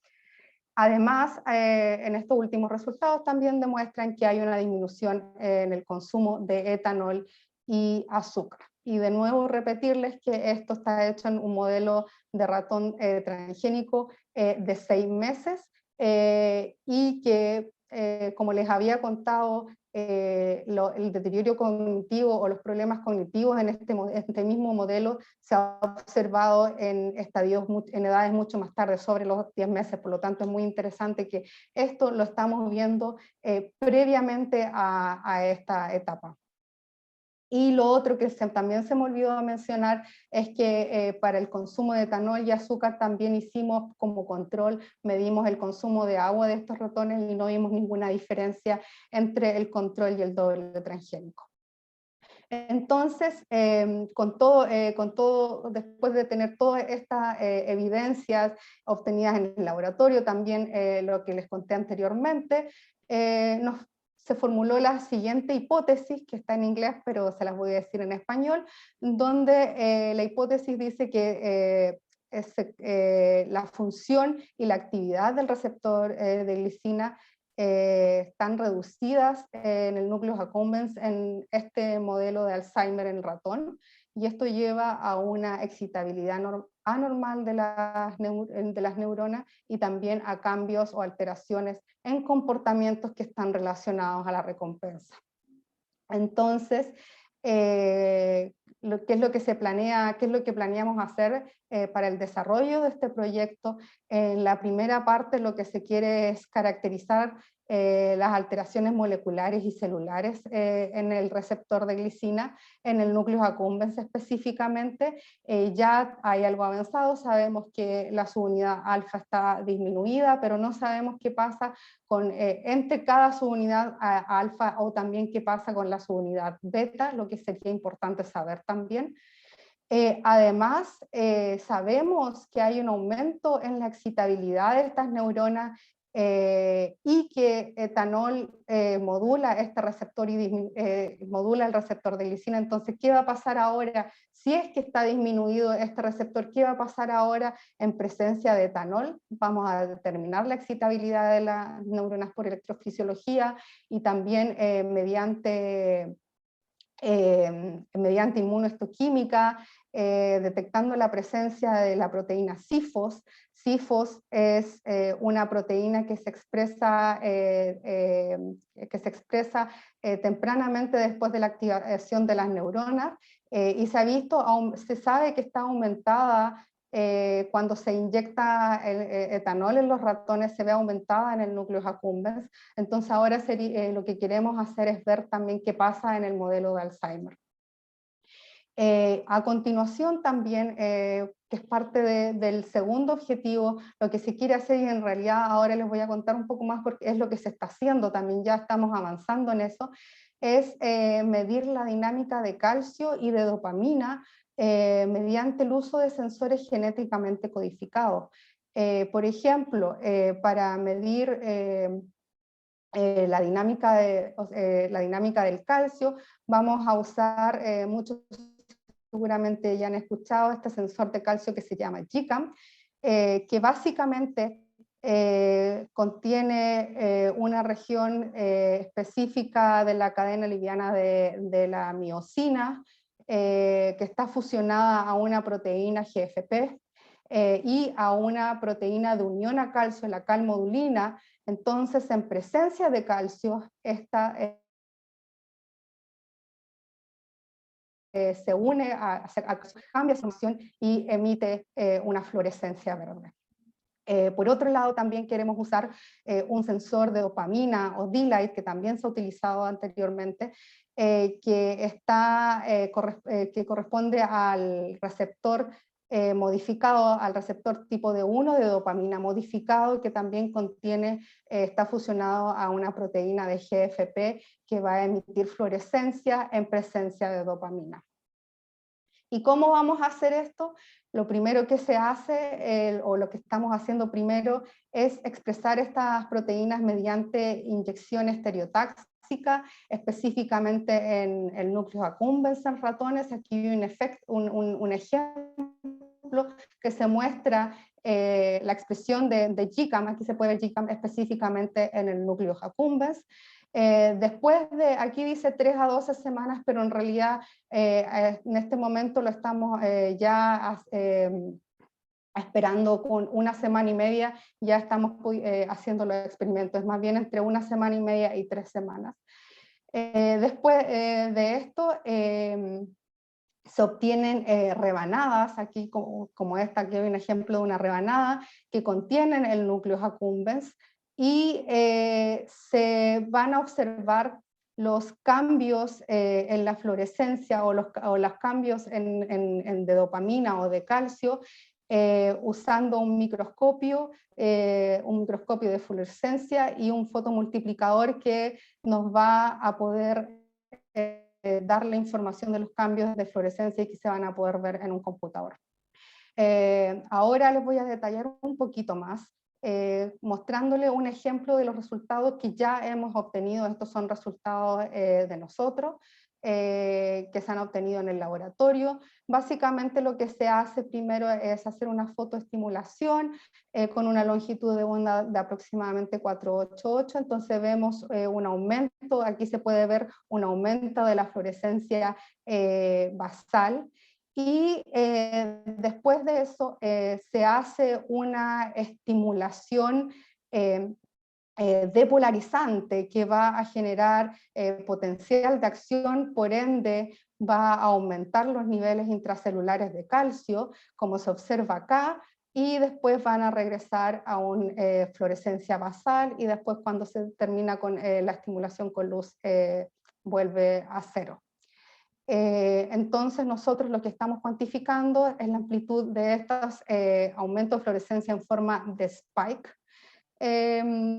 Además, en estos últimos resultados también demuestran que hay una disminución en el consumo de etanol y azúcar. Y de nuevo repetirles que esto está hecho en un modelo de ratón transgénico de 6 meses y que, como les había contado, el deterioro cognitivo o los problemas cognitivos en este mismo modelo se ha observado en edades mucho más tarde, sobre los 10 meses, por lo tanto es muy interesante que esto lo estamos viendo previamente a esta etapa. Y lo otro que también se me olvidó mencionar es que para el consumo de etanol y azúcar también hicimos como control, medimos el consumo de agua de estos ratones y no vimos ninguna diferencia entre el control y el doble transgénico. Entonces, con todo, después de tener todas estas evidencias obtenidas en el laboratorio, también lo que les conté anteriormente, se formuló la siguiente hipótesis, que está en inglés, pero se las voy a decir en español, donde la hipótesis dice que la función y la actividad del receptor de glicina están reducidas en el núcleo accumbens en este modelo de Alzheimer en ratón, y esto lleva a una excitabilidad anormal de las neuronas y también a cambios o alteraciones en comportamientos que están relacionados a la recompensa. Entonces, ¿qué es lo que se planea, qué es lo que planeamos hacer para el desarrollo de este proyecto? En la primera parte lo que se quiere es caracterizar las alteraciones moleculares y celulares en el receptor de glicina, en el núcleo accumbens específicamente. Ya hay algo avanzado, sabemos que la subunidad alfa está disminuida, pero no sabemos qué pasa entre cada subunidad alfa, o también qué pasa con la subunidad beta, lo que sería importante saber también. Además, sabemos que hay un aumento en la excitabilidad de estas neuronas y que etanol modula este receptor y modula el receptor de glicina. Entonces, ¿qué va a pasar ahora? Si es que está disminuido este receptor, ¿qué va a pasar ahora en presencia de etanol? Vamos a determinar la excitabilidad de las neuronas por electrofisiología y también mediante inmunohistoquímica, detectando la presencia de la proteína CIFOS. CIFOS es una proteína que se expresa, tempranamente después de la activación de las neuronas, y se sabe que está aumentada cuando se inyecta el etanol en los ratones se ve aumentada en el núcleo accumbens. Entonces ahora lo que queremos hacer es ver también qué pasa en el modelo de Alzheimer. A continuación también, que es parte del segundo objetivo, lo que se quiere hacer, y en realidad ahora les voy a contar un poco más porque es lo que se está haciendo, también ya estamos avanzando en eso, es medir la dinámica de calcio y de dopamina mediante el uso de sensores genéticamente codificados. Por ejemplo, para medir la dinámica del calcio, vamos a usar muchos, seguramente ya han escuchado este sensor de calcio que se llama GCAM, que básicamente contiene una región específica de la cadena liviana de la miosina, que está fusionada a una proteína GFP y a una proteína de unión a calcio, la calmodulina. Entonces, en presencia de calcio, esta se une cambia su emisión y emite una fluorescencia verde. Por otro lado, también queremos usar un sensor de dopamina o D-Light, que también se ha utilizado anteriormente, que corresponde al receptor modificado, al receptor tipo D1 de dopamina modificado, que también está fusionado a una proteína de GFP que va a emitir fluorescencia en presencia de dopamina. ¿Y cómo vamos a hacer esto? Lo primero que se hace, o lo que estamos haciendo primero, es expresar estas proteínas mediante inyección estereotáxica, específicamente en el núcleo accumbens en ratones. Aquí hay un ejemplo que se muestra la expresión de GCAM. Aquí se puede ver GCAM específicamente en el núcleo accumbens. Después aquí dice 3 a 12 semanas, pero en realidad en este momento lo estamos ya esperando con 1 semana y media, ya estamos haciendo los experimentos, es más bien entre 1 semana y media y 3 semanas. Después de esto se obtienen rebanadas, aquí como esta, aquí hay un ejemplo de una rebanada, que contienen el núcleo accumbens, y se van a observar los cambios en la fluorescencia o los cambios de dopamina o de calcio usando un microscopio de fluorescencia y un fotomultiplicador que nos va a poder dar la información de los cambios de fluorescencia y que se van a poder ver en un computador. Ahora les voy a detallar un poquito más, mostrándole un ejemplo de los resultados que ya hemos obtenido. Estos son resultados de nosotros, que se han obtenido en el laboratorio. Básicamente lo que se hace primero es hacer una fotoestimulación con una longitud de onda de aproximadamente 488, entonces vemos un aumento, aquí se puede ver un aumento de la fluorescencia basal, y después de eso se hace una estimulación depolarizante que va a generar potencial de acción, por ende va a aumentar los niveles intracelulares de calcio, como se observa acá, y después van a regresar a una fluorescencia basal, y después cuando se termina con la estimulación con luz vuelve a cero. Entonces nosotros lo que estamos cuantificando es la amplitud de estos aumentos de fluorescencia en forma de spike. ¿Qué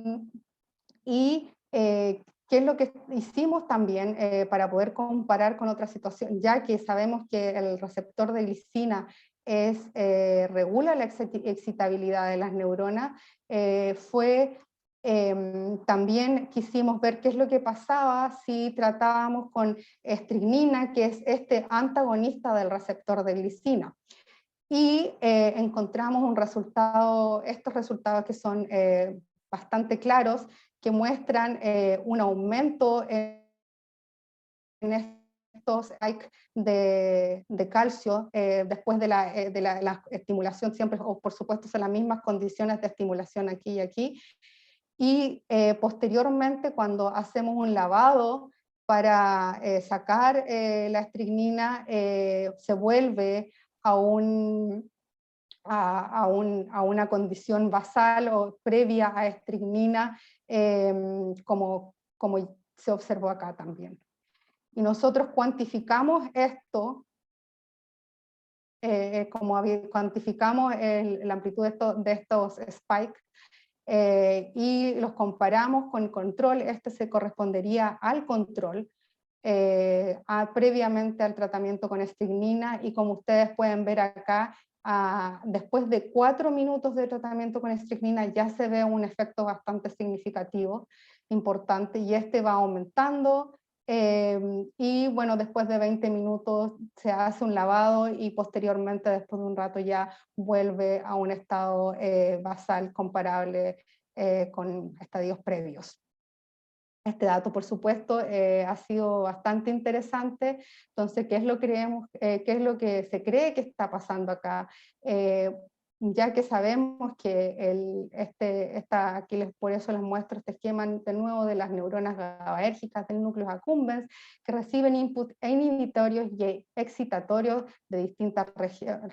es lo que hicimos también para poder comparar con otra situación? Ya que sabemos que el receptor de glicina regula la excitabilidad de las neuronas, también quisimos ver qué es lo que pasaba si tratábamos con estricnina, que es este antagonista del receptor de glicina. Y encontramos estos resultados que son bastante claros, que muestran un aumento en estos spikes de calcio después de la estimulación, siempre, o por supuesto son las mismas condiciones de estimulación aquí y aquí, y posteriormente cuando hacemos un lavado para sacar la estricnina, se vuelve a un a una condición basal o previa a estricnina, como se observó acá también. Y nosotros cuantificamos esto, cuantificamos la amplitud de estos spikes, y los comparamos con control. Este se correspondería al control, previamente al tratamiento con estricnina, y como ustedes pueden ver acá, después de 4 minutos de tratamiento con estricnina ya se ve un efecto bastante significativo, importante, y este va aumentando, y bueno, después de 20 minutos se hace un lavado y posteriormente, después de un rato, ya vuelve a un estado basal comparable con estadios previos. Este dato, por supuesto, ha sido bastante interesante. Entonces, ¿qué es lo que se cree que está pasando acá? Ya que sabemos que aquí por eso les muestro este esquema de nuevo de las neuronas GABAérgicas del núcleo accumbens, que reciben input inhibitorios y excitatorios de distintas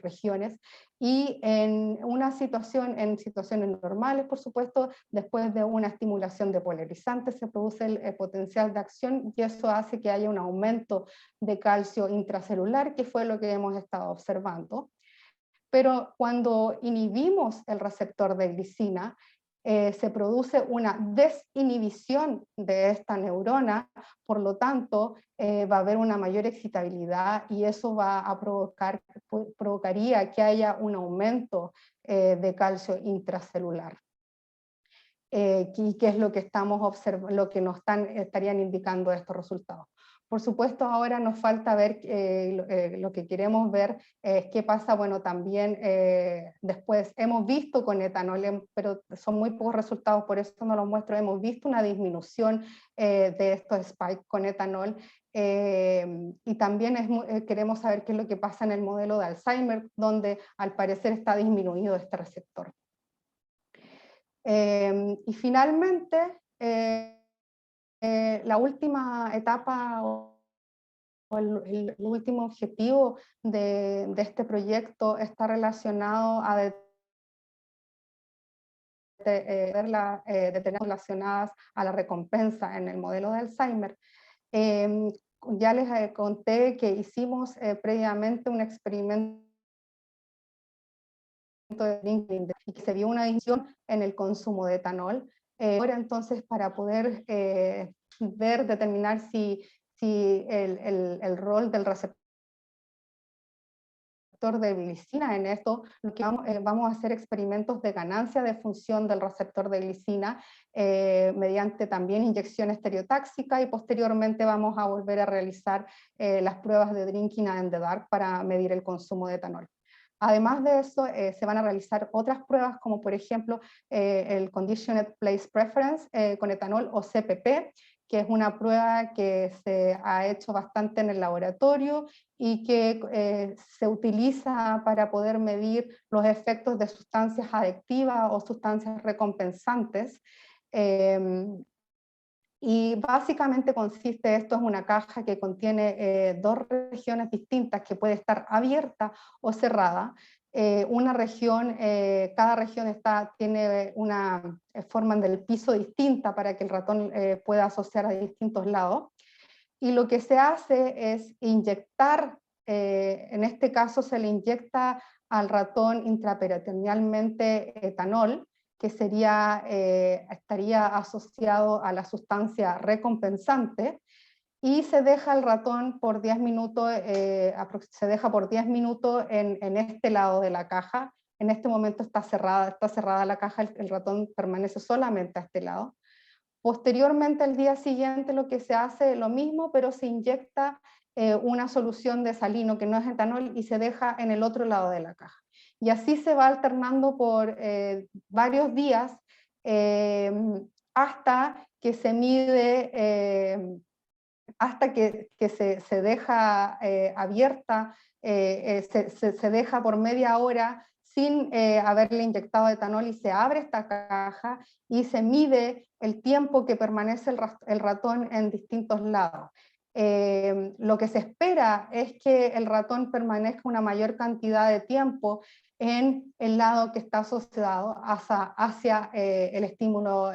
regiones, y en situaciones normales, por supuesto, después de una estimulación de polarizante se produce el potencial de acción, y eso hace que haya un aumento de calcio intracelular, que fue lo que hemos estado observando. Pero cuando inhibimos el receptor de glicina, se produce una desinhibición de esta neurona, por lo tanto va a haber una mayor excitabilidad, y eso va a provocaría que haya un aumento de calcio intracelular. Y qué es lo que estamos observando, lo que nos estarían indicando estos resultados. Por supuesto, ahora nos falta ver, lo que queremos ver es qué pasa. Bueno, también después hemos visto con etanol, pero son muy pocos resultados, por eso no los muestro. Hemos visto una disminución de estos spikes con etanol, y también queremos saber qué es lo que pasa en el modelo de Alzheimer, donde al parecer está disminuido este receptor. Y finalmente, la última etapa o el último objetivo de este proyecto está relacionado a determinadas relacionadas a la recompensa en el modelo de Alzheimer. Ya les conté que hicimos previamente un experimento de LinkedIn, y que se vio una disminución en el consumo de etanol. Ahora entonces, para poder determinar si el rol del receptor de glicina en esto, lo que vamos a hacer experimentos de ganancia de función del receptor de glicina mediante también inyección estereotáxica, y posteriormente vamos a volver a realizar las pruebas de drinking in the dark para medir el consumo de etanol. Además de eso, se van a realizar otras pruebas, como por ejemplo el Conditioned Place Preference con etanol, o CPP, que es una prueba que se ha hecho bastante en el laboratorio y que se utiliza para poder medir los efectos de sustancias adictivas o sustancias recompensantes. Y básicamente consiste, esto es una caja que contiene 2 regiones distintas, que puede estar abierta o cerrada. Una región, cada región tiene una forma del piso distinta para que el ratón pueda asociar a distintos lados. Y lo que se hace es inyectar, en este caso se le inyecta al ratón intraperitonealmente etanol, que estaría asociado a la sustancia recompensante, y se deja el ratón por 10 minutos, en este lado de la caja. En este momento está cerrada la caja, el ratón permanece solamente a este lado. Posteriormente, el día siguiente, lo que se hace lo mismo, pero se inyecta una solución de salino que no es etanol, y se deja en el otro lado de la caja. Y así se va alternando por varios días hasta que se mide, hasta que se deja abierta, se deja por media hora sin haberle inyectado etanol, y se abre esta caja y se mide el tiempo que permanece el ratón en distintos lados. Lo que se espera es que el ratón permanezca una mayor cantidad de tiempo en el lado que está asociado hacia el estímulo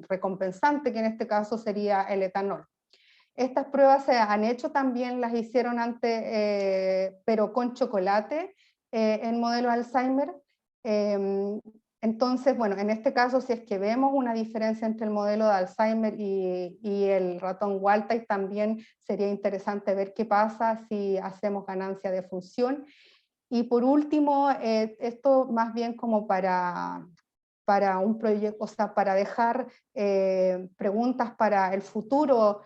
recompensante, que en este caso sería el etanol. Estas pruebas se han hecho también, las hicieron antes, pero con chocolate, en modelo Alzheimer. Entonces, bueno, en este caso, si es que vemos una diferencia entre el modelo de Alzheimer y el ratón Wild-type, también sería interesante ver qué pasa si hacemos ganancia de función. Y por último, esto más bien como para un proyecto, o sea, para dejar preguntas para el futuro,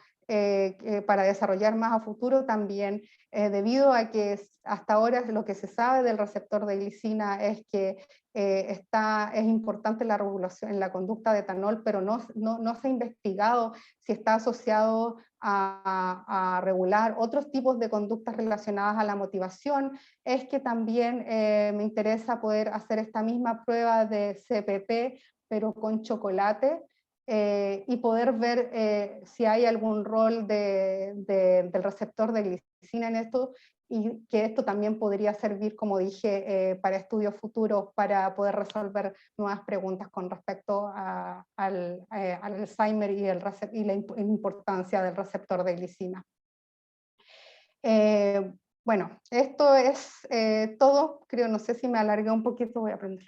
para desarrollar más a futuro también, debido a que hasta ahora lo que se sabe del receptor de glicina es que es importante la regulación en la conducta de etanol, pero no se ha investigado si está asociado a regular otros tipos de conductas relacionadas a la motivación. Es que también me interesa poder hacer esta misma prueba de CPP, pero con chocolate, y poder ver si hay algún rol del receptor de glicina en esto, y que esto también podría servir, como dije, para estudios futuros, para poder resolver nuevas preguntas con respecto al Alzheimer y la importancia del receptor de glicina. Bueno, esto es todo, creo, no sé si me alargué un poquito, voy a aprender.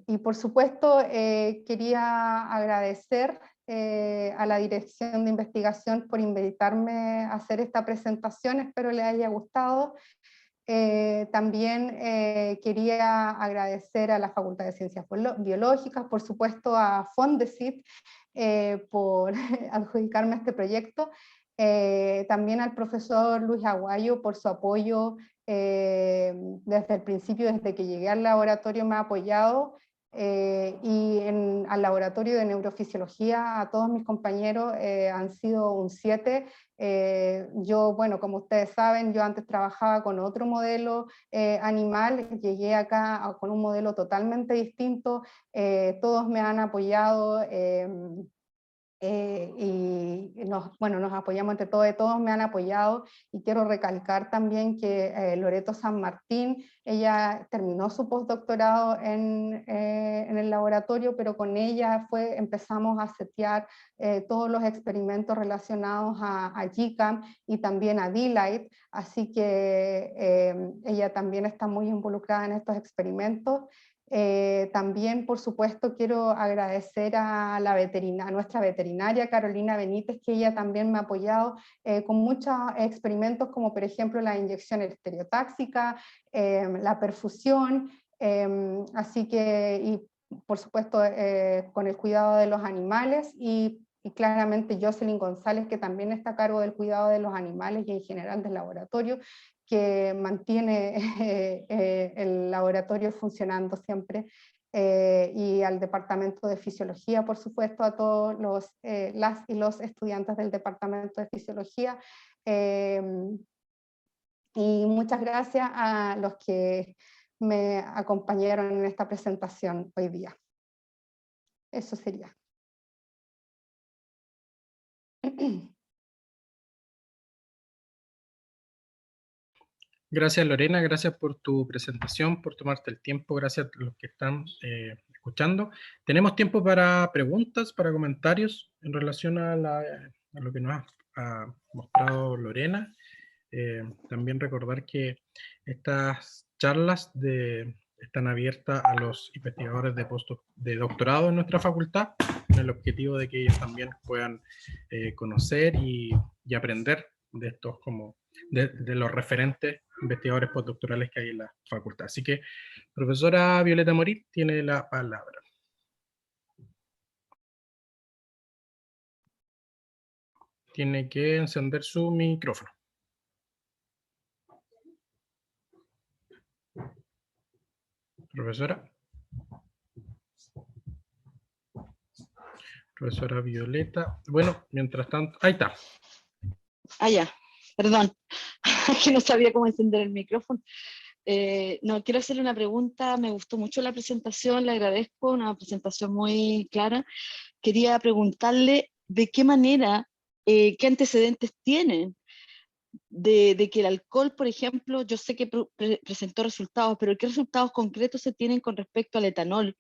Y por supuesto, quería agradecer a la Dirección de Investigación por invitarme a hacer esta presentación, espero les haya gustado. También quería agradecer a la Facultad de Ciencias Biológicas, por supuesto a Fondesit por adjudicarme este proyecto, también al profesor Luis Aguayo por su apoyo desde el principio, desde que llegué al laboratorio me ha apoyado, y al laboratorio de neurofisiología, a todos mis compañeros han sido un 7. Yo, bueno, como ustedes saben, yo antes trabajaba con otro modelo animal, llegué acá con un modelo totalmente distinto, todos me han apoyado, y nos apoyamos entre todos me han apoyado, y quiero recalcar también que Loreto San Martín, ella terminó su postdoctorado en el laboratorio, pero con ella empezamos a setear todos los experimentos relacionados a GCAM y también a D-Light, así que ella también está muy involucrada en estos experimentos. También, por supuesto, quiero agradecer a nuestra veterinaria Carolina Benítez, que ella también me ha apoyado con muchos experimentos, como por ejemplo la inyección estereotáxica, la perfusión, así que, y por supuesto con el cuidado de los animales, y claramente Jocelyn González, que también está a cargo del cuidado de los animales y en general del laboratorio, que mantiene el laboratorio funcionando siempre, y al Departamento de Fisiología, por supuesto, a todos las y los estudiantes del Departamento de Fisiología, y muchas gracias a los que me acompañaron en esta presentación hoy día. Eso sería. Gracias Lorena, gracias por tu presentación, por tomarte el tiempo, gracias a los que están escuchando. Tenemos tiempo para preguntas, para comentarios en relación a lo que nos ha mostrado Lorena. También recordar que estas charlas están abiertas a los investigadores de doctorado en nuestra facultad, con el objetivo de que ellos también puedan conocer y aprender de estos de los referentes investigadores postdoctorales que hay en la facultad. Así que, profesora Violeta Morit tiene la palabra. Tiene que encender su micrófono. Profesora. Profesora Violeta. Bueno, mientras tanto, ahí está. Ah, ya, perdón, que no sabía cómo encender el micrófono. No, quiero hacerle una pregunta, me gustó mucho la presentación, le agradezco, una presentación muy clara. Quería preguntarle de qué manera qué antecedentes tienen de que el alcohol, por ejemplo, yo sé que presentó resultados, pero ¿qué resultados concretos se tienen con respecto al etanol?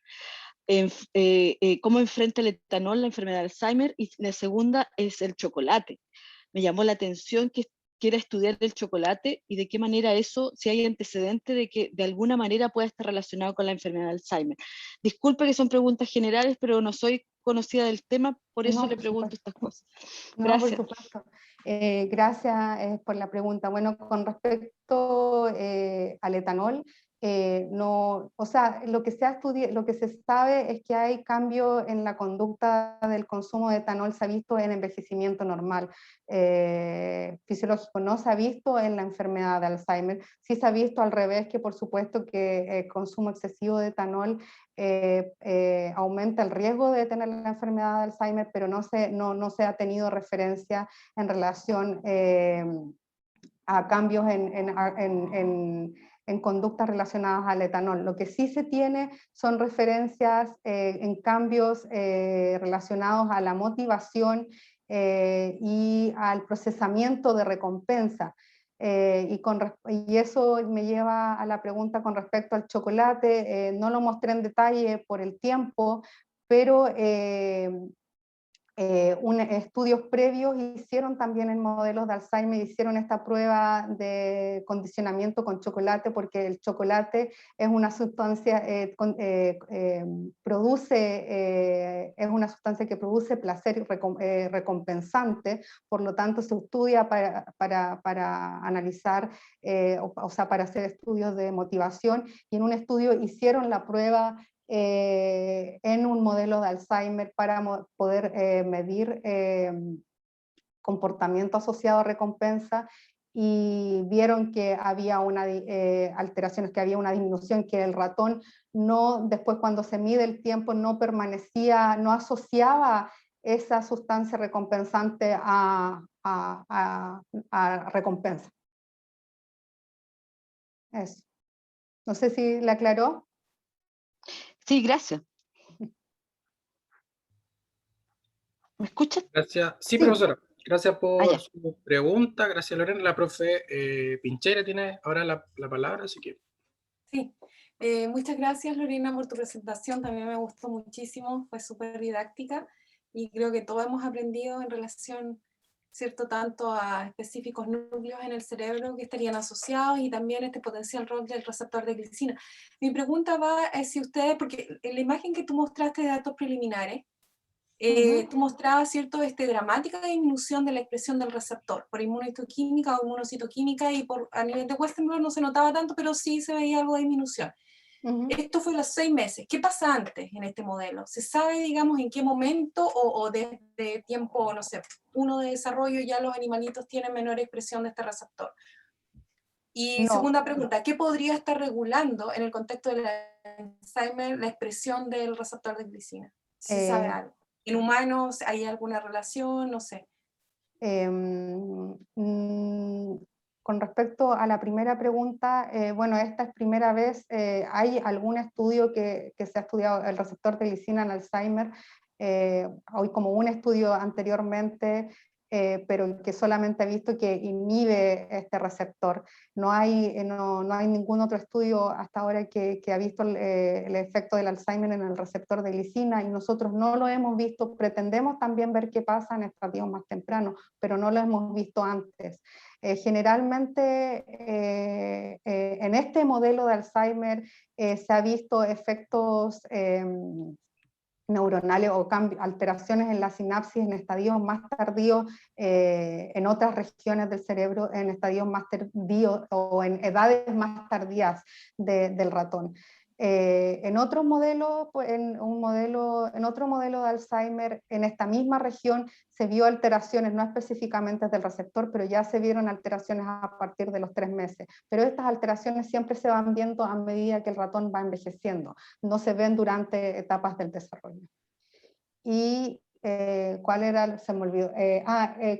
¿Cómo enfrenta el etanol la enfermedad de Alzheimer? Y la segunda es el chocolate. Me llamó la atención que quiera estudiar el chocolate y de qué manera eso, si hay antecedente de que de alguna manera pueda estar relacionado con la enfermedad de Alzheimer. Disculpe que son preguntas generales, pero no soy conocida del tema, por eso No, le por pregunto supuesto. estas cosas. No, por Gracias. supuesto. Gracias por la pregunta. Bueno, con respecto al etanol, no, o sea, lo que se ha lo que se sabe es que hay cambio en la conducta del consumo de etanol, se ha visto en envejecimiento normal, fisiológico, no se ha visto en la enfermedad de Alzheimer, sí se ha visto al revés, que por supuesto que el consumo excesivo de etanol aumenta el riesgo de tener la enfermedad de Alzheimer, pero no se ha tenido referencia en relación a cambios en conductas relacionadas al etanol. Lo que sí se tiene son referencias en cambios relacionados a la motivación y al procesamiento de recompensa. Y eso me lleva a la pregunta con respecto al chocolate. No lo mostré en detalle por el tiempo, pero estudios previos hicieron también en modelos de Alzheimer, hicieron esta prueba de condicionamiento con chocolate, porque el chocolate es una sustancia, es una sustancia que produce placer recompensante, por lo tanto se estudia para analizar, o sea, para hacer estudios de motivación, y en un estudio hicieron la prueba en un modelo de Alzheimer para poder medir comportamiento asociado a recompensa, y vieron que había alteraciones, que había una disminución, que el ratón no, después cuando se mide el tiempo, no permanecía, no asociaba esa sustancia recompensante a recompensa. Eso. No sé si le aclaró. Sí, gracias. ¿Me escuchan? Gracias. Sí, Sí. profesora. Gracias por ya. su pregunta. Gracias, Lorena. La profe Pincheira tiene ahora la palabra, así que... Sí, muchas gracias Lorena por tu presentación, también me gustó muchísimo, fue súper didáctica y creo que todos hemos aprendido en relación, ¿cierto?, tanto a específicos núcleos en el cerebro que estarían asociados y también este potencial rol del receptor de glicina. Mi pregunta va es si ustedes, porque en la imagen que tú mostraste de datos preliminares, tú mostrabas, ¿cierto?, dramática disminución de la expresión del receptor por inmunohistoquímica o inmunocitoquímica, y a nivel de Western blot no se notaba tanto, pero sí se veía algo de disminución. Esto fue a los 6 meses. ¿Qué pasa antes en este modelo? ¿Se sabe, digamos, en qué momento o desde tiempo, no sé, 1 de desarrollo ya los animalitos tienen menor expresión de este receptor? Y No. segunda pregunta, ¿qué podría estar regulando en el contexto del Alzheimer la expresión del receptor de glicina? Si se sabe algo. ¿En humanos hay alguna relación? No sé. Con respecto a la primera pregunta, bueno, esta es primera vez, hay algún estudio que se ha estudiado el receptor de glicina en Alzheimer, hoy como un estudio anteriormente, pero que solamente ha visto que inhibe este receptor. No hay ningún otro estudio hasta ahora que ha visto el efecto del Alzheimer en el receptor de glicina, y nosotros no lo hemos visto. Pretendemos también ver qué pasa en estadios más tempranos, pero no lo hemos visto antes. Generalmente en este modelo de Alzheimer se ha visto efectos neuronales o alteraciones en la sinapsis en estadios más tardíos, en otras regiones del cerebro, en estadios más tardíos o en edades más tardías del ratón. En otro modelo, en otro modelo de Alzheimer, en esta misma región se vio alteraciones, no específicamente del receptor, pero ya se vieron alteraciones a partir de los 3 meses. Pero estas alteraciones siempre se van viendo a medida que el ratón va envejeciendo, no se ven durante etapas del desarrollo. Y ¿cuál era? Se me olvidó.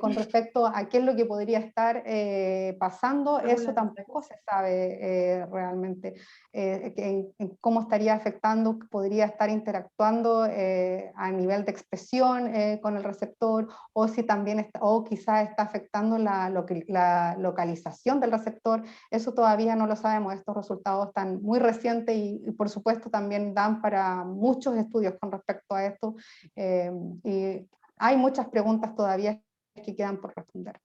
Con respecto a qué es lo que podría estar pasando, eso tampoco se sabe realmente. En cómo estaría afectando, podría estar interactuando a nivel de expresión con el receptor, o si también o quizás está afectando la localización del receptor. Eso todavía no lo sabemos. Estos resultados están muy recientes y por supuesto también dan para muchos estudios con respecto a esto. Y hay muchas preguntas todavía que quedan por responder.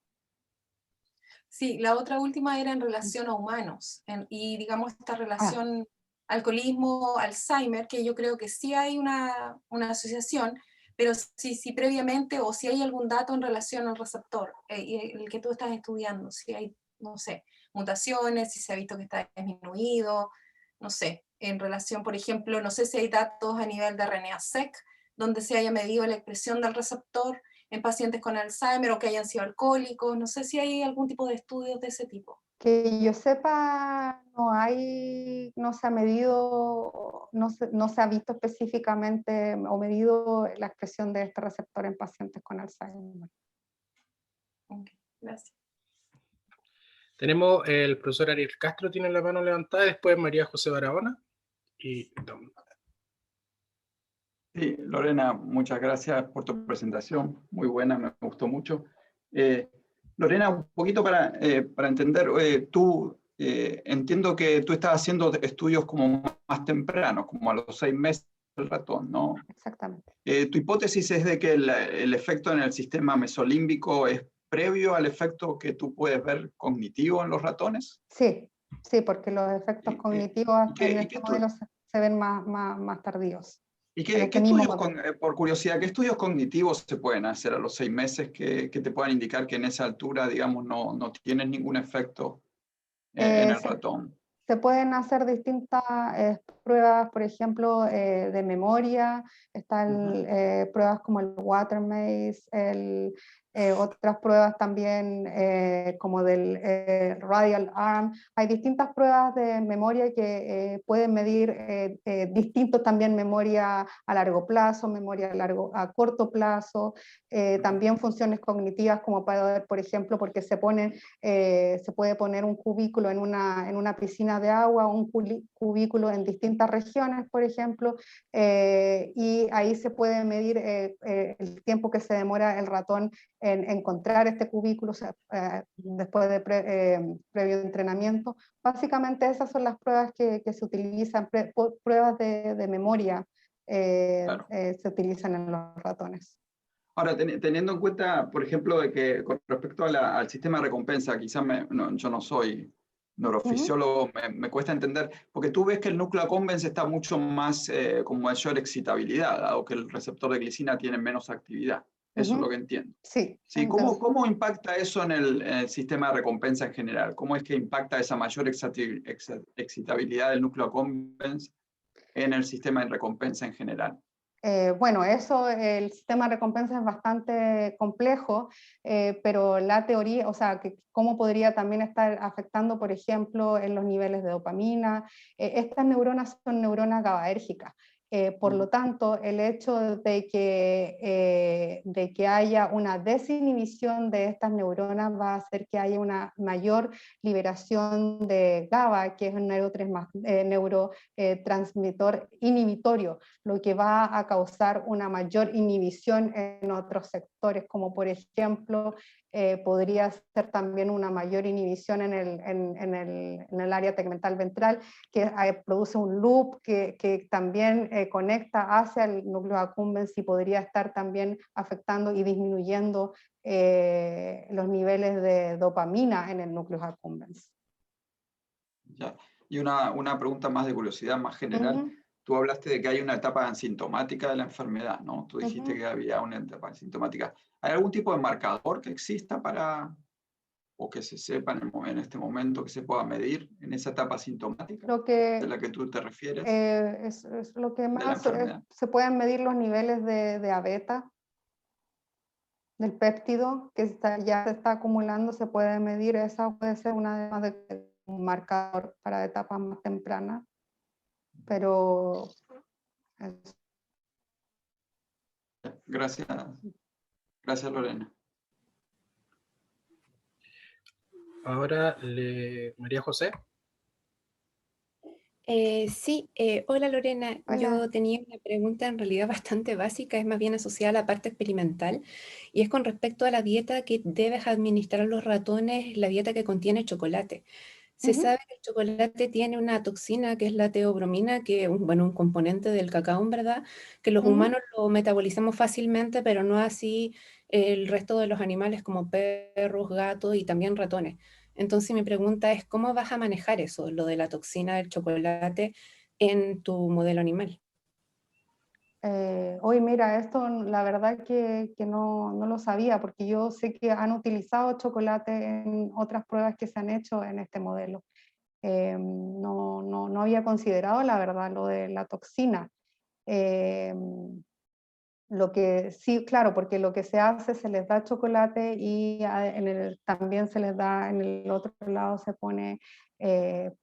Sí, la otra última era en relación a humanos, y digamos esta relación alcoholismo, Alzheimer, que yo creo que sí hay una asociación, pero si previamente o si hay algún dato en relación al receptor, el que tú estás estudiando, si hay, no sé, mutaciones, si se ha visto que está disminuido, no sé, en relación, por ejemplo, no sé si hay datos a nivel de RNA-seq, donde se haya medido la expresión del receptor en pacientes con Alzheimer o que hayan sido alcohólicos, no sé si hay algún tipo de estudios de ese tipo. Que yo sepa, no se ha medido, no se ha visto específicamente o medido la expresión de este receptor en pacientes con Alzheimer. Okay, gracias. Tenemos el profesor Ariel Castro, tiene la mano levantada, después María José Barahona y Don. Sí, Lorena, muchas gracias por tu presentación, muy buena, me gustó mucho. Lorena, un poquito para entender, entiendo que tú estás haciendo estudios como más tempranos, como a los 6 meses del ratón, ¿no? Exactamente. Tu hipótesis es de que el efecto en el sistema mesolímbico es previo al efecto que tú puedes ver cognitivo en los ratones. Sí, sí, porque los efectos cognitivos en este modelo se ven más tardíos. ¿Y en qué este mismo estudios, modelo. por curiosidad, qué estudios cognitivos se pueden hacer a los 6 meses que te puedan indicar que en esa altura, digamos, no tienes ningún efecto en el ratón? Se pueden hacer distintas pruebas, por ejemplo, de memoria. Están pruebas como el Water Maze, otras pruebas también como del Radial Arm. Hay distintas pruebas de memoria que pueden medir distintos también memoria a largo plazo, memoria a corto plazo, también funciones cognitivas como para ver, por ejemplo, porque se puede poner un cubículo en una piscina de agua, un cubículo en distintas regiones, por ejemplo, y ahí se puede medir el tiempo que se demora el ratón en encontrar este cubículo después de previo entrenamiento. Básicamente esas son las pruebas que se utilizan, pruebas de memoria Claro. se utilizan en los ratones. Ahora, teniendo en cuenta, por ejemplo, de que con respecto al sistema de recompensa, quizás yo no soy neurofisiólogo, me cuesta entender, porque tú ves que el núcleo accumbens está mucho más con mayor excitabilidad, dado que el receptor de glicina tiene menos actividad. Eso es lo que entiendo. Sí. Sí, ¿cómo impacta eso en el sistema de recompensa en general? ¿Cómo es que impacta esa mayor excitabilidad del núcleo accumbens en el sistema de recompensa en general? Bueno, el sistema de recompensa es bastante complejo, pero la teoría, o sea, cómo podría también estar afectando, por ejemplo, en los niveles de dopamina. Estas neuronas son neuronas GABAérgicas. Por lo tanto, el hecho de que haya una desinhibición de estas neuronas va a hacer que haya una mayor liberación de GABA, que es un neurotransmisor inhibitorio, lo que va a causar una mayor inhibición en otros sectores, como por ejemplo podría ser también una mayor inhibición en el área tegmental ventral, que produce un loop que también conecta hacia el núcleo accumbens y podría estar también afectando y disminuyendo los niveles de dopamina en el núcleo accumbens. Ya. Y una pregunta más de curiosidad, más general. Tú hablaste de que hay una etapa asintomática de la enfermedad, ¿no? Tú dijiste que había una etapa asintomática. ¿Hay algún tipo de marcador que exista o que se sepa en este momento, que se pueda medir en esa etapa asintomática de la que tú te refieres? Es lo que más se pueden medir los niveles de A-beta, del péptido que ya se está acumulando, se puede medir. Esa puede ser un marcador para etapas más tempranas, pero Gracias. Gracias, Lorena. Ahora, María José. Sí, hola Lorena, Hola. yo tenía una pregunta en realidad bastante básica, es más bien asociada a la parte experimental, y es con respecto a la dieta que debes administrar a los ratones, la dieta que contiene chocolate. Se Ujú. sabe que el chocolate tiene una toxina que es la teobromina, que es bueno, un componente del cacao, en verdad, que los Ujú. humanos lo metabolizamos fácilmente, pero no así el resto de los animales como perros, gatos y también ratones. Entonces mi pregunta es, ¿cómo vas a manejar eso, lo de la toxina del chocolate en tu modelo animal? Hoy mira, esto la verdad que no lo sabía, porque yo sé que han utilizado chocolate en otras pruebas que se han hecho en este modelo. No había considerado la verdad lo de la toxina. Eh, lo que sí, claro, porque lo que se hace, se les da chocolate y también se les da, en el otro lado se pone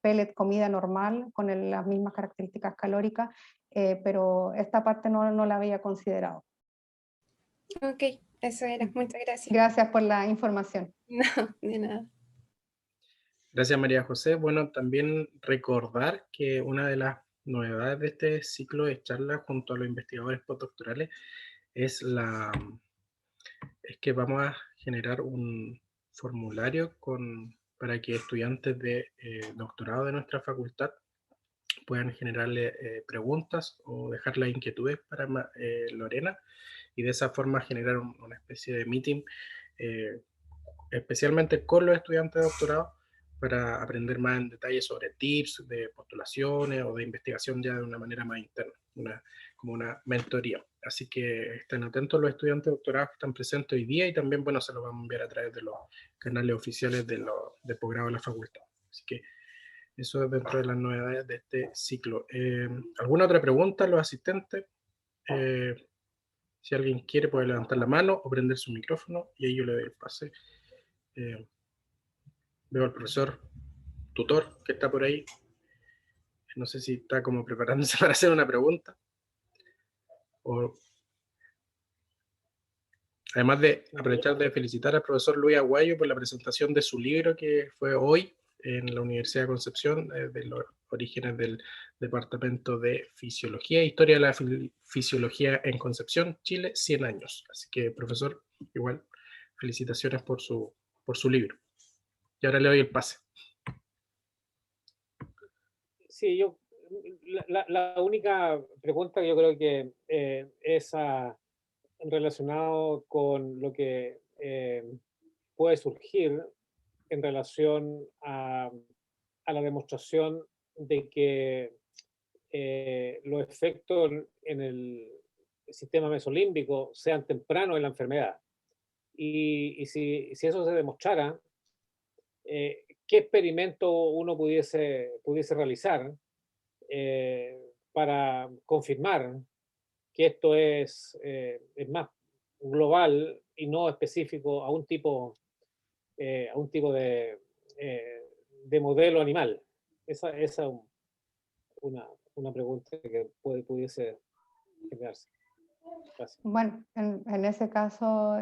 pellet, comida normal, con las mismas características calóricas, pero esta parte no la había considerado. Ok, eso era, muchas gracias. Gracias por la información. No, de nada. Gracias, María José. Bueno, también recordar que una de las novedades de este ciclo de charlas junto a los investigadores postdoctorales es que vamos a generar un formulario para que estudiantes de doctorado de nuestra facultad puedan generarle preguntas o dejarle inquietudes para Lorena, y de esa forma generar una especie de meeting eh, especialmente con los estudiantes de doctorado para aprender más en detalle sobre tips de postulaciones o de investigación ya de una manera más interna, como una mentoría. Así que estén atentos los estudiantes de doctorado que están presentes hoy día, y también, bueno, se los vamos a enviar a través de los canales oficiales de posgrado de la facultad. Así que eso es dentro de las novedades de este ciclo. ¿Alguna otra pregunta, los asistentes? Si alguien quiere puede levantar la mano o prender su micrófono y ahí yo le doy el pase. Veo al profesor tutor que está por ahí. No sé si está como preparándose para hacer una pregunta. O, además de aprovechar de felicitar al profesor Luis Aguayo por la presentación de su libro que fue hoy en la Universidad de Concepción, de los orígenes del Departamento de Fisiología e Historia de la Fisiología en Concepción, Chile, 100 años. Así que, profesor, igual, felicitaciones por su libro. Y ahora le doy el pase. Sí, la única pregunta que yo creo que es relacionado con lo que puede surgir en relación a la demostración de que los efectos en el sistema mesolímbico sean tempranos en la enfermedad. Y si eso se demostrara, ¿qué experimento uno pudiese realizar para confirmar que esto es más global y no específico a un tipo de modelo animal? Esa es una pregunta que pudiese generarse. Gracias. Bueno, en ese caso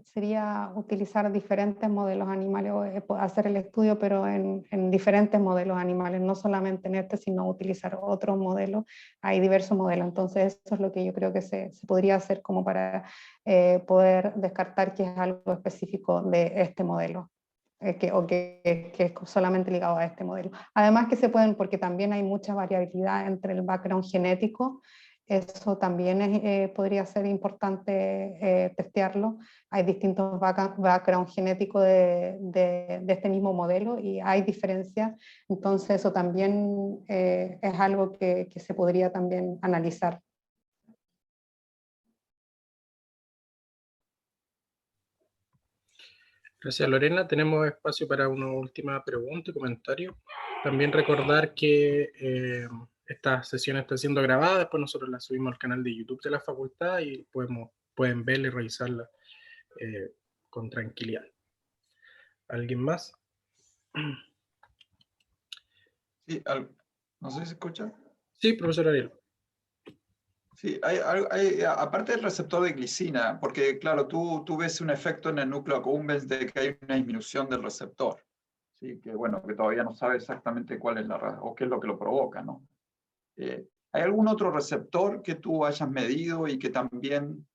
sería utilizar diferentes modelos animales, o hacer el estudio, pero en diferentes modelos animales, no solamente en este, sino utilizar otros modelos. Hay diversos modelos, entonces eso es lo que yo creo que se podría hacer como para poder descartar que es algo específico de este modelo. Que es solamente ligado a este modelo. Además que se pueden, porque también hay mucha variabilidad entre el background genético, eso también podría ser importante testearlo. Hay distintos background genéticos de este mismo modelo y hay diferencias, entonces eso también es algo que se podría también analizar. Gracias, Lorena. Tenemos espacio para una última pregunta y comentario. También recordar que esta sesión está siendo grabada, después nosotros la subimos al canal de YouTube de la facultad y pueden verla y revisarla con tranquilidad. ¿Alguien más? Sí, no sé si se escucha. Sí, profesor Ariel. Sí, aparte del receptor de glicina, porque claro, tú ves un efecto en el núcleo accumbens de que hay una disminución del receptor, ¿sí? Que bueno, que todavía no sabe exactamente cuál es o qué es lo que lo provoca, ¿no? ¿Hay algún otro receptor que tú hayas medido y que también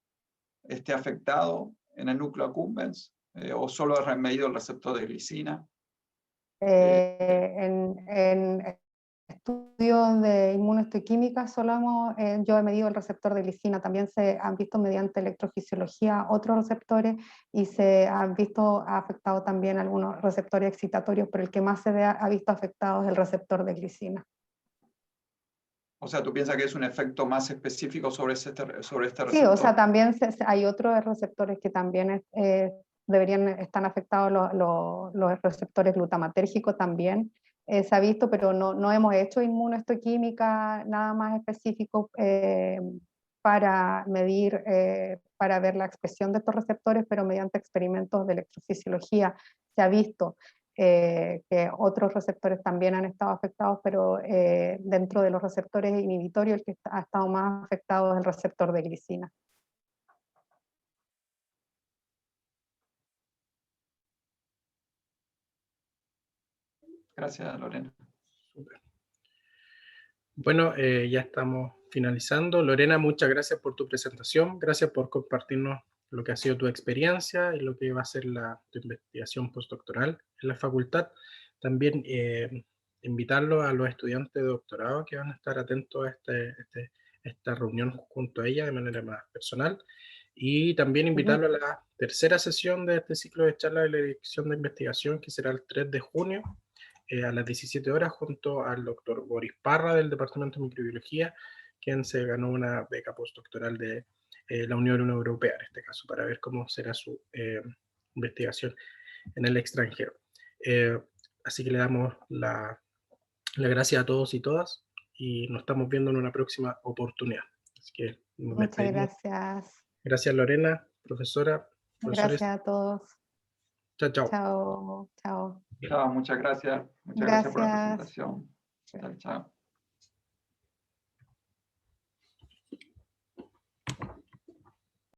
esté afectado en el núcleo accumbens? ¿O solo has medido el receptor de glicina? En estudios de inmunohistoquímica yo he medido el receptor de glicina, también se han visto mediante electrofisiología otros receptores y se han visto afectados también algunos receptores excitatorios, pero el que más se ha visto afectado es el receptor de glicina. O sea, ¿tú piensas que es un efecto más específico sobre este receptor? Sí, o sea, también hay otros receptores que también están afectados, los receptores glutamatérgicos también se ha visto, pero no hemos hecho inmunohistoquímica nada más específico para medir, para ver la expresión de estos receptores, pero mediante experimentos de electrofisiología se ha visto que otros receptores también han estado afectados, pero dentro de los receptores inhibitorios el que ha estado más afectado es el receptor de glicina. Gracias, Lorena. Súper. Bueno, ya estamos finalizando. Lorena, muchas gracias por tu presentación, gracias por compartirnos lo que ha sido tu experiencia y lo que va a ser tu investigación postdoctoral en la facultad. También invitarlo a los estudiantes de doctorado que van a estar atentos a esta reunión junto a ella de manera más personal, y también invitarlo a la tercera sesión de este ciclo de charlas de la dirección de investigación, que será el 3 de junio, a las 17 horas, junto al doctor Boris Parra del Departamento de Microbiología, quien se ganó una beca postdoctoral de la Unión Europea, en este caso, para ver cómo será su investigación en el extranjero. Así que le damos la gracia a todos y todas, y nos estamos viendo en una próxima oportunidad. Así que nos Muchas despedimos. gracias. Gracias, Lorena, profesora. Profesores. Gracias a todos. Chao, chao. Chao, chao. Chao, muchas gracias. Muchas gracias por la presentación. Chao, chao.